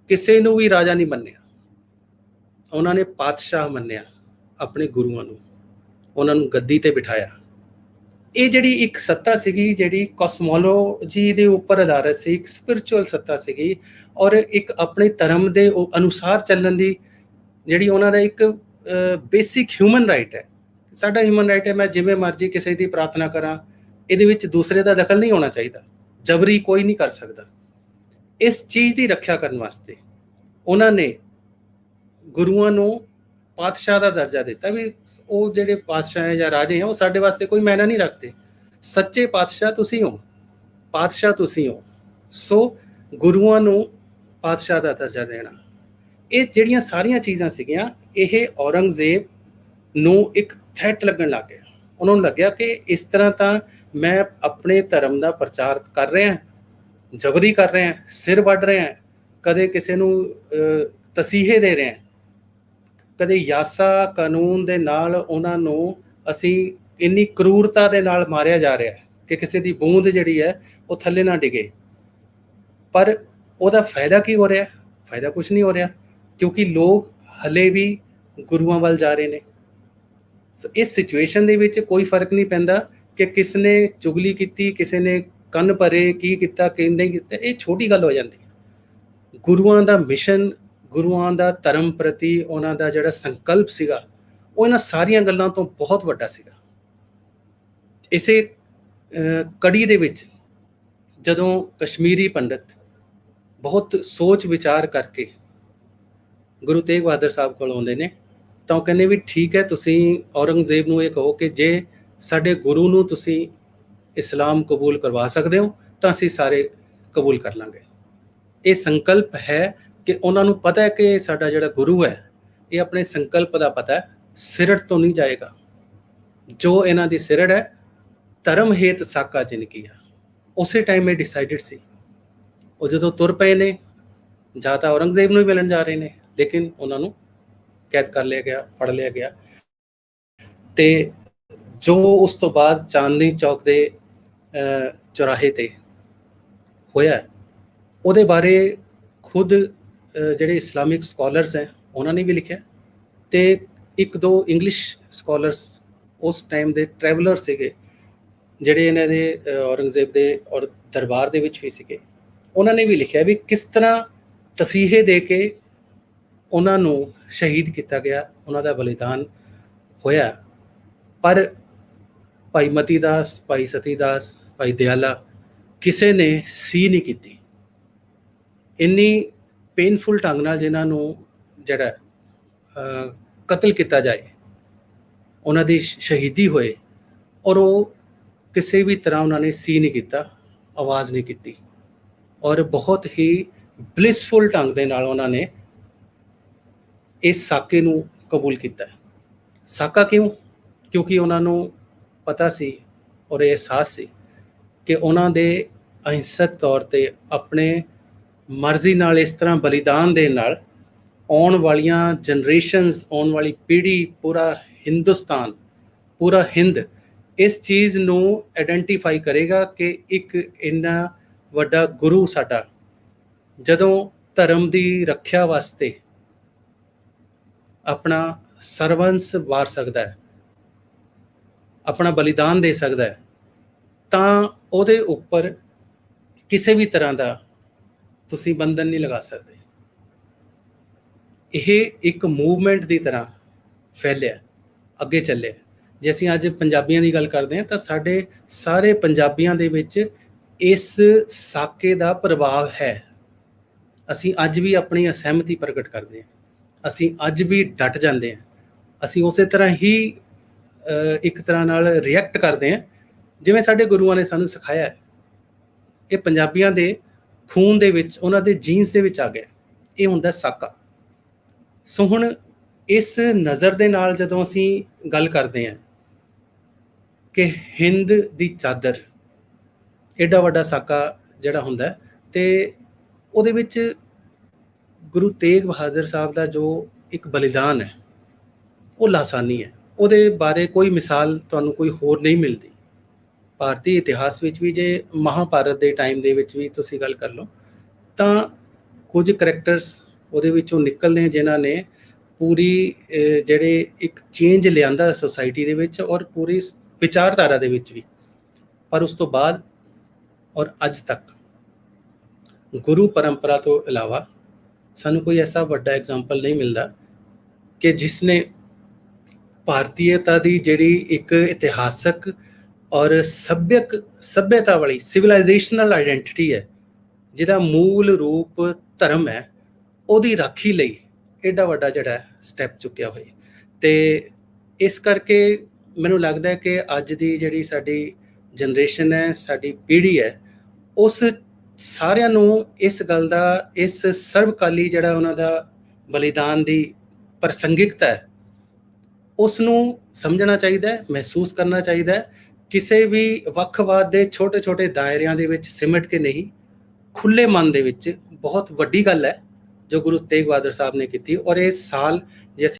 ਕਿਸੇ ਨੂੰ ਵੀ ਰਾਜਾ ਨਹੀਂ ਮੰਨਿਆ। ਉਹਨਾਂ ਨੇ ਪਾਤਸ਼ਾਹ ਮੰਨਿਆ ਆਪਣੇ ਗੁਰੂਆਂ ਨੂੰ, ਉਹਨਾਂ ਨੂੰ ਗੱਦੀ ਤੇ ਬਿਠਾਇਆ। ਇਹ ਜਿਹੜੀ ਇੱਕ ਸੱਤਾ ਸੀਗੀ, ਜਿਹੜੀ ਕੋਸਮੋਲੋਜੀ ਦੇ ਉੱਪਰ ਆਧਾਰਿਤ ਸੀ, ਇੱਕ ਸਪਿਰਚੁਅਲ ਸੱਤਾ ਸੀਗੀ, ਔਰ ਇੱਕ ਆਪਣੇ ਧਰਮ ਦੇ ਅਨੁਸਾਰ ਚੱਲਣ ਦੀ ਜਿਹੜੀ ਉਹਨਾਂ ਦਾ ਇੱਕ ਬੇਸਿਕ ਹਿਊਮਨ ਰਾਈਟ ਹੈ। ਸਾਡਾ ਹਿਊਮਨ ਰਾਈਟ ਹੈ, ਮੈਂ ਜਿਵੇਂ ਮਰਜ਼ੀ ਕਿਸੇ ਦੀ ਪ੍ਰਾਰਥਨਾ ਕਰਾਂ, ਇਹਦੇ ਵਿੱਚ ਦੂਸਰੇ ਦਾ ਦਖਲ ਨਹੀਂ ਹੋਣਾ ਚਾਹੀਦਾ, ਜਬਰੀ ਕੋਈ ਨਹੀਂ ਕਰ ਸਕਦਾ। ਇਸ ਚੀਜ਼ ਦੀ ਰੱਖਿਆ ਕਰਨ ਵਾਸਤੇ ਉਹਨਾਂ ਨੇ ਗੁਰੂਆਂ ਨੂੰ ਪਾਤਸ਼ਾਹ ਦਾ ਦਰਜਾ ਦਿੱਤਾ, ਵੀ ਉਹ ਜਿਹੜੇ ਪਾਤਸ਼ਾਹ ਹੈ ਜਾਂ ਰਾਜੇ ਹੈ ਉਹ ਸਾਡੇ ਵਾਸਤੇ ਕੋਈ ਮਾਇਨਾ ਨਹੀਂ ਰੱਖਦੇ। ਸੱਚੇ ਪਾਤਸ਼ਾਹ ਤੁਸੀਂ ਹੋ, ਪਾਤਸ਼ਾਹ ਤੁਸੀਂ ਹੋ। ਸੋ ਗੁਰੂਆਂ ਨੂੰ ਪਾਤਸ਼ਾਹ ਦਾ ਦਰਜਾ ਦੇਣਾ, ਇਹ ਜਿਹੜੀਆਂ ਸਾਰੀਆਂ ਚੀਜ਼ਾਂ ਸੀਗੀਆਂ, ਇਹ ਔਰੰਗਜ਼ੇਬ ਨੂੰ ਇੱਕ ਥ੍ਰੈਟ ਲੱਗਣ ਲੱਗ ਗਿਆ। ਉਹਨਾਂ ਨੂੰ ਲੱਗਿਆ ਕਿ ਇਸ ਤਰ੍ਹਾਂ ਤਾਂ ਮੈਂ ਆਪਣੇ ਧਰਮ ਦਾ ਪ੍ਰਚਾਰ ਕਰ ਰਿਹਾ, ਜਬਰੀ ਕਰ ਰਿਹਾ, ਸਿਰ ਵੱਢ ਰਿਹਾ, ਕਦੇ ਕਿਸੇ ਨੂੰ ਤਸੀਹੇ ਦੇ ਰਿਹਾ, ਕਦੇ ਯਾਸਾ ਕਾਨੂੰਨ ਦੇ ਨਾਲ ਉਹਨਾਂ ਨੂੰ ਅਸੀਂ ਇੰਨੀ ਕਰੂਰਤਾ ਦੇ ਨਾਲ ਮਾਰਿਆ ਜਾ ਰਿਹਾ ਕਿ ਕਿਸੇ ਦੀ ਬੂੰਦ ਜਿਹੜੀ ਹੈ ਉਹ ਥੱਲੇ ਨਾ ਡਿੱਗੇ। ਪਰ ਉਹਦਾ ਫਾਇਦਾ ਕੀ ਹੋ ਰਿਹਾ? ਫਾਇਦਾ ਕੁਝ ਨਹੀਂ ਹੋ ਰਿਹਾ, ਕਿਉਂਕਿ ਲੋਕ ਹਲੇ ਵੀ ਗੁਰੂਆਂ ਵੱਲ ਜਾ ਰਹੇ ਨੇ। ਇਸ ਸਿਚੁਏਸ਼ਨ ਦੇ ਵਿੱਚ ਕੋਈ ਫਰਕ ਨਹੀਂ ਪੈਂਦਾ ਕਿ ਕਿਸ ਨੇ ਚੁਗਲੀ ਕੀਤੀ, ਕਿਸੇ ਨੇ ਕੰਨ ਭਰੇ, ਕੀ ਕੀਤਾ, ਕੀ ਨਹੀਂ ਕੀਤਾ, ਇਹ ਛੋਟੀ ਗੱਲ ਹੋ ਜਾਂਦੀ ਹੈ। ਗੁਰੂਆਂ ਦਾ ਮਿਸ਼ਨ, ਗੁਰੂਆਂ ਦਾ ਧਰਮ ਪ੍ਰਤੀ ਉਹਨਾਂ ਦਾ ਜਿਹੜਾ ਸੰਕਲਪ ਸੀਗਾ, ਉਹ ਇਹਨਾਂ ਸਾਰੀਆਂ ਗੱਲਾਂ ਤੋਂ ਬਹੁਤ ਵੱਡਾ ਸੀਗਾ। ਇਸੇ ਕੜੀ ਦੇ ਵਿੱਚ ਜਦੋਂ ਕਸ਼ਮੀਰੀ ਪੰਡਤ ਬਹੁਤ ਸੋਚ ਵਿਚਾਰ ਕਰਕੇ ਗੁਰੂ ਤੇਗ ਬਹਾਦਰ ਸਾਹਿਬ ਕੋਲ ਆਉਂਦੇ ਨੇ, ਤਾਂ ਉਹ ਕਹਿੰਦੇ ਵੀ ਠੀਕ ਹੈ, ਤੁਸੀਂ ਔਰੰਗਜ਼ੇਬ ਨੂੰ ਇਹ ਕਹੋ ਕਿ ਜੇ ਸਾਡੇ ਗੁਰੂ ਨੂੰ ਤੁਸੀਂ ਇਸਲਾਮ ਕਬੂਲ ਕਰਵਾ ਸਕਦੇ ਹੋ ਤਾਂ ਅਸੀਂ ਸਾਰੇ ਕਬੂਲ ਕਰ ਲਾਂਗੇ। ਇਹ ਸੰਕਲਪ ਹੈ ਕਿ ਉਹਨਾਂ ਨੂੰ ਪਤਾ ਹੈ ਕਿ ਸਾਡਾ ਜਿਹੜਾ ਗੁਰੂ ਹੈ, ਇਹ ਆਪਣੇ ਸੰਕਲਪ ਦਾ ਪਤਾ ਹੈ, ਸਿਰੜ ਤੋਂ ਨਹੀਂ ਜਾਏਗਾ। ਜੋ ਇਹਨਾਂ ਦੀ ਸਿਰੜ ਹੈ, ਧਰਮ ਹੇਤ ਸਾਕਾ ਜਿਨਕੀ ਆ, ਉਸੇ ਟਾਈਮ ਇਹ ਡਿਸਾਈਡਡ ਸੀ। ਉਹ ਜਦੋਂ ਤੁਰ ਪਏ ਨੇ, ਜਾਂ ਤਾਂ ਔਰੰਗਜ਼ੇਬ ਨੂੰ ਹੀ ਮਿਲਣ ਜਾ ਰਹੇ ਨੇ, ਲੇਕਿਨ ਉਹਨਾਂ ਨੂੰ ਕੈਦ ਕਰ ਲਿਆ ਗਿਆ, ਫੜ ਲਿਆ ਗਿਆ। ਤੇ ਜੋ ਉਸ ਤੋਂ ਬਾਅਦ ਚਾਂਦਨੀ ਚੌਕ ਦੇ ਚੌਰਾਹੇ ਤੇ ਹੋਇਆ, ਉਹਦੇ ਬਾਰੇ ਖੁਦ ਜਿਹੜੇ ਇਸਲਾਮਿਕ ਸਕੋਲਰਸ ਹੈ ਉਹਨਾਂ ਨੇ ਵੀ ਲਿਖਿਆ, ਤੇ ਇੱਕ ਦੋ ਇੰਗਲਿਸ਼ ਸਕੋਲਰਸ ਉਸ ਟਾਈਮ ਦੇ ਟਰੈਵਲਰ ਸੀਗੇ ਜਿਹੜੇ ਇਹਨਾਂ ਦੇ ਔਰੰਗਜ਼ੇਬ ਦੇ ਔਰ ਦਰਬਾਰ ਦੇ ਵਿੱਚ ਵੀ ਸੀਗੇ, ਉਹਨਾਂ ਨੇ ਵੀ ਲਿਖਿਆ ਵੀ ਕਿਸ ਤਰ੍ਹਾਂ ਤਸੀਹੇ ਦੇ ਕੇ ਉਹਨਾਂ ਨੂੰ ਸ਼ਹੀਦ ਕੀਤਾ ਗਿਆ, ਉਹਨਾਂ ਦਾ ਬਲੀਦਾਨ ਹੋਇਆ। ਪਰ ਭਾਈ ਮਤੀ ਦਾਸ, ਭਾਈ ਸਤੀ ਦਾਸ, ਭਾਈ ਦਿਆਲਾ ਕਿਸੇ ਨੇ ਸੀ ਨਹੀਂ ਕੀਤੀ। ਇੰਨੀ ਪੇਨਫੁਲ ਢੰਗ ਨਾਲ ਜਿਨ੍ਹਾਂ ਨੂੰ ਜਿਹੜਾ ਕਤਲ ਕੀਤਾ ਜਾਏ, ਉਹਨਾਂ ਦੀ ਸ਼ਹੀਦੀ ਹੋਏ, ਔਰ ਉਹ ਕਿਸੇ ਵੀ ਤਰ੍ਹਾਂ ਉਹਨਾਂ ਨੇ ਸੀ ਨਹੀਂ ਕੀਤਾ, ਆਵਾਜ਼ ਨਹੀਂ ਕੀਤੀ, ਔਰ ਬਹੁਤ ਹੀ ਬਲਿਸਫੁਲ ਢੰਗ ਦੇ ਨਾਲ ਉਹਨਾਂ ਨੇ ਇਸ ਸਾਕੇ ਨੂੰ ਕਬੂਲ ਕੀਤਾ। ਸਾਕਾ ਕਿਉਂ? ਕਿਉਂਕਿ ਉਹਨਾਂ ਨੂੰ ਪਤਾ ਸੀ ਔਰ ਇਹ ਅਹਿਸਾਸ ਸੀ ਕਿ ਉਹਨਾਂ ਦੇ ਅਹਿੰਸਕ ਤੌਰ 'ਤੇ ਆਪਣੇ ਮਰਜ਼ੀ ਨਾਲ ਇਸ ਤਰ੍ਹਾਂ ਬਲੀਦਾਨ ਦੇਣ ਨਾਲ ਆਉਣ ਵਾਲੀਆਂ ਜਨਰੇਸ਼ਨਸ, ਆਉਣ ਵਾਲੀ ਪੀੜ੍ਹੀ, ਪੂਰਾ ਹਿੰਦੁਸਤਾਨ, ਪੂਰਾ ਹਿੰਦ ਇਸ ਚੀਜ਼ ਨੂੰ ਆਇਡੈਂਟੀਫਾਈ ਕਰੇਗਾ ਕਿ ਇੱਕ ਇੰਨਾ ਵੱਡਾ ਗੁਰੂ ਸਾਡਾ ਜਦੋਂ ਧਰਮ ਦੀ ਰੱਖਿਆ ਵਾਸਤੇ ਆਪਣਾ ਸਰਵੰਸ ਵਾਰ ਸਕਦਾ ਹੈ, ਆਪਣਾ ਬਲੀਦਾਨ ਦੇ ਸਕਦਾ ਹੈ, ਤਾਂ ਉਹਦੇ ਉੱਪਰ ਕਿਸੇ ਵੀ ਤਰ੍ਹਾਂ ਦਾ ਤੁਸੀਂ ਬੰਧਨ ਨਹੀਂ ਲਗਾ ਸਕਦੇ। ਇਹ ਇੱਕ ਮੂਵਮੈਂਟ ਦੀ ਤਰ੍ਹਾਂ ਫੈਲਿਆ, ਅੱਗੇ ਚੱਲਿਆ। ਜੇ ਅਸੀਂ ਅੱਜ ਪੰਜਾਬੀਆਂ ਦੀ ਗੱਲ ਕਰਦੇ ਹਾਂ ਤਾਂ ਸਾਡੇ ਸਾਰੇ ਪੰਜਾਬੀਆਂ ਦੇ ਵਿੱਚ ਇਸ ਸਾਕੇ ਦਾ ਪ੍ਰਭਾਵ ਹੈ। ਅਸੀਂ ਅੱਜ ਵੀ ਆਪਣੀ ਅਸਹਿਮਤੀ ਪ੍ਰਗਟ ਕਰਦੇ ਹਾਂ, ਅਸੀਂ ਅੱਜ ਵੀ ਡਟ ਜਾਂਦੇ ਹਾਂ, ਅਸੀਂ ਉਸੇ ਤਰ੍ਹਾਂ ਹੀ ਇੱਕ ਤਰ੍ਹਾਂ ਨਾਲ ਰਿਐਕਟ ਕਰਦੇ ਹਾਂ ਜਿਵੇਂ ਸਾਡੇ ਗੁਰੂਆਂ ਨੇ ਸਾਨੂੰ ਸਿਖਾਇਆ ਹੈ। ਇਹ ਪੰਜਾਬੀਆਂ ਦੇ ਖੂਨ ਦੇ ਵਿੱਚ, ਉਹਨਾਂ ਦੇ ਜੀਨਸ ਦੇ ਵਿੱਚ ਆ ਗਿਆ, ਇਹ ਹੁੰਦਾ ਸਾਕਾ। ਸੋ ਹੁਣ ਇਸ ਨਜ਼ਰ ਦੇ ਨਾਲ ਜਦੋਂ ਅਸੀਂ ਗੱਲ ਕਰਦੇ ਹਾਂ ਕਿ ਹਿੰਦ ਦੀ ਚਾਦਰ, ਐਡਾ ਵੱਡਾ ਸਾਕਾ ਜਿਹੜਾ ਹੁੰਦਾ, ਤੇ ਉਹਦੇ ਵਿੱਚ ਗੁਰੂ ਤੇਗ ਬਹਾਦਰ ਸਾਹਿਬ ਦਾ ਜੋ ਇੱਕ ਬਲੀਦਾਨ ਹੈ ਉਹ ਲਾਸਾਨੀ ਹੈ। ਉਹਦੇ ਬਾਰੇ ਕੋਈ ਮਿਸਾਲ ਤੁਹਾਨੂੰ ਕੋਈ ਹੋਰ ਨਹੀਂ ਮਿਲਦੀ। ਭਾਰਤੀ ਇਤਿਹਾਸ ਵਿੱਚ ਵੀ, ਜੇ ਮਹਾਭਾਰਤ ਦੇ ਟਾਈਮ ਦੇ ਵਿੱਚ ਵੀ ਤੁਸੀਂ ਗੱਲ ਕਰ ਲਓ, ਤਾਂ ਕੁਝ ਕਰੈਕਟਰਸ ਉਹਦੇ ਵਿੱਚੋਂ ਨਿਕਲਦੇ ਹਨ ਜਿਨ੍ਹਾਂ ਨੇ ਪੂਰੀ ਜਿਹੜੇ ਇੱਕ ਚੇਂਜ ਲਿਆਂਦਾ ਸੋਸਾਇਟੀ ਦੇ ਵਿੱਚ ਔਰ ਪੂਰੀ ਵਿਚਾਰਧਾਰਾ ਦੇ ਵਿੱਚ ਵੀ। ਪਰ ਉਸ ਤੋਂ ਬਾਅਦ ਔਰ ਅੱਜ ਤੱਕ ਗੁਰੂ ਪਰੰਪਰਾ ਤੋਂ ਇਲਾਵਾ ਸਾਨੂੰ ਕੋਈ ਐਸਾ ਵੱਡਾ ਐਗਜ਼ਾਮਪਲ ਨਹੀਂ ਮਿਲਦਾ ਕਿ ਜਿਸ ਨੇ ਭਾਰਤੀਅਤਾ ਦੀ ਜਿਹੜੀ ਇੱਕ ਇਤਿਹਾਸਕ ਔਰ ਸੱਭਿਅਤਾ ਵਾਲੀ ਸਿਵਲਾਈਜੇਸ਼ਨਲ ਆਈਡੈਂਟਿਟੀ ਹੈ, ਜਿਹਦਾ ਮੂਲ ਰੂਪ ਧਰਮ ਹੈ, ਉਹਦੀ ਰਾਖੀ ਲਈ ਐਡਾ ਵੱਡਾ ਜਿਹੜਾ ਸਟੈਪ ਚੁੱਕਿਆ ਹੋਏ। ਤੇ ਇਸ ਕਰਕੇ ਮੈਨੂੰ ਲੱਗਦਾ ਹੈ ਕਿ ਅੱਜ ਦੀ ਜਿਹੜੀ ਸਾਡੀ ਜਨਰੇਸ਼ਨ ਹੈ, ਸਾਡੀ ਪੀੜ੍ਹੀ ਹੈ, ਉਸ ਸਾਰਿਆਂ ਨੂੰ ਇਸ ਗੱਲ ਦਾ, ਇਸ ਸਰਬਕਾਲੀ ਜਿਹੜਾ ਉਹਨਾਂ ਦਾ ਬਲੀਦਾਨ ਦੀ ਪ੍ਰਸੰਗਿਕਤਾ ਹੈ, ਉਸ ਨੂੰ ਸਮਝਣਾ ਚਾਹੀਦਾ ਹੈ, ਮਹਿਸੂਸ ਕਰਨਾ ਚਾਹੀਦਾ ਹੈ। ਕਿਸੇ ਵੀ ਵੱਖਵਾਦ ਦੇ ਛੋਟੇ ਛੋਟੇ ਦਾਇਰਿਆਂ ਦੇ ਵਿੱਚ ਸਿਮਟ ਕੇ ਨਹੀਂ, ਖੁੱਲ੍ਹੇ ਮਨ ਦੇ ਵਿੱਚ। ਬਹੁਤ ਵੱਡੀ ਗੱਲ ਹੈ ਜੋ ਗੁਰੂ ਤੇਗ ਬਹਾਦਰ ਸਾਹਿਬ ਨੇ ਕੀਤੀ। ਔਰ ਇਹ ਸਾਲ ਜੇ ਅਸੀਂ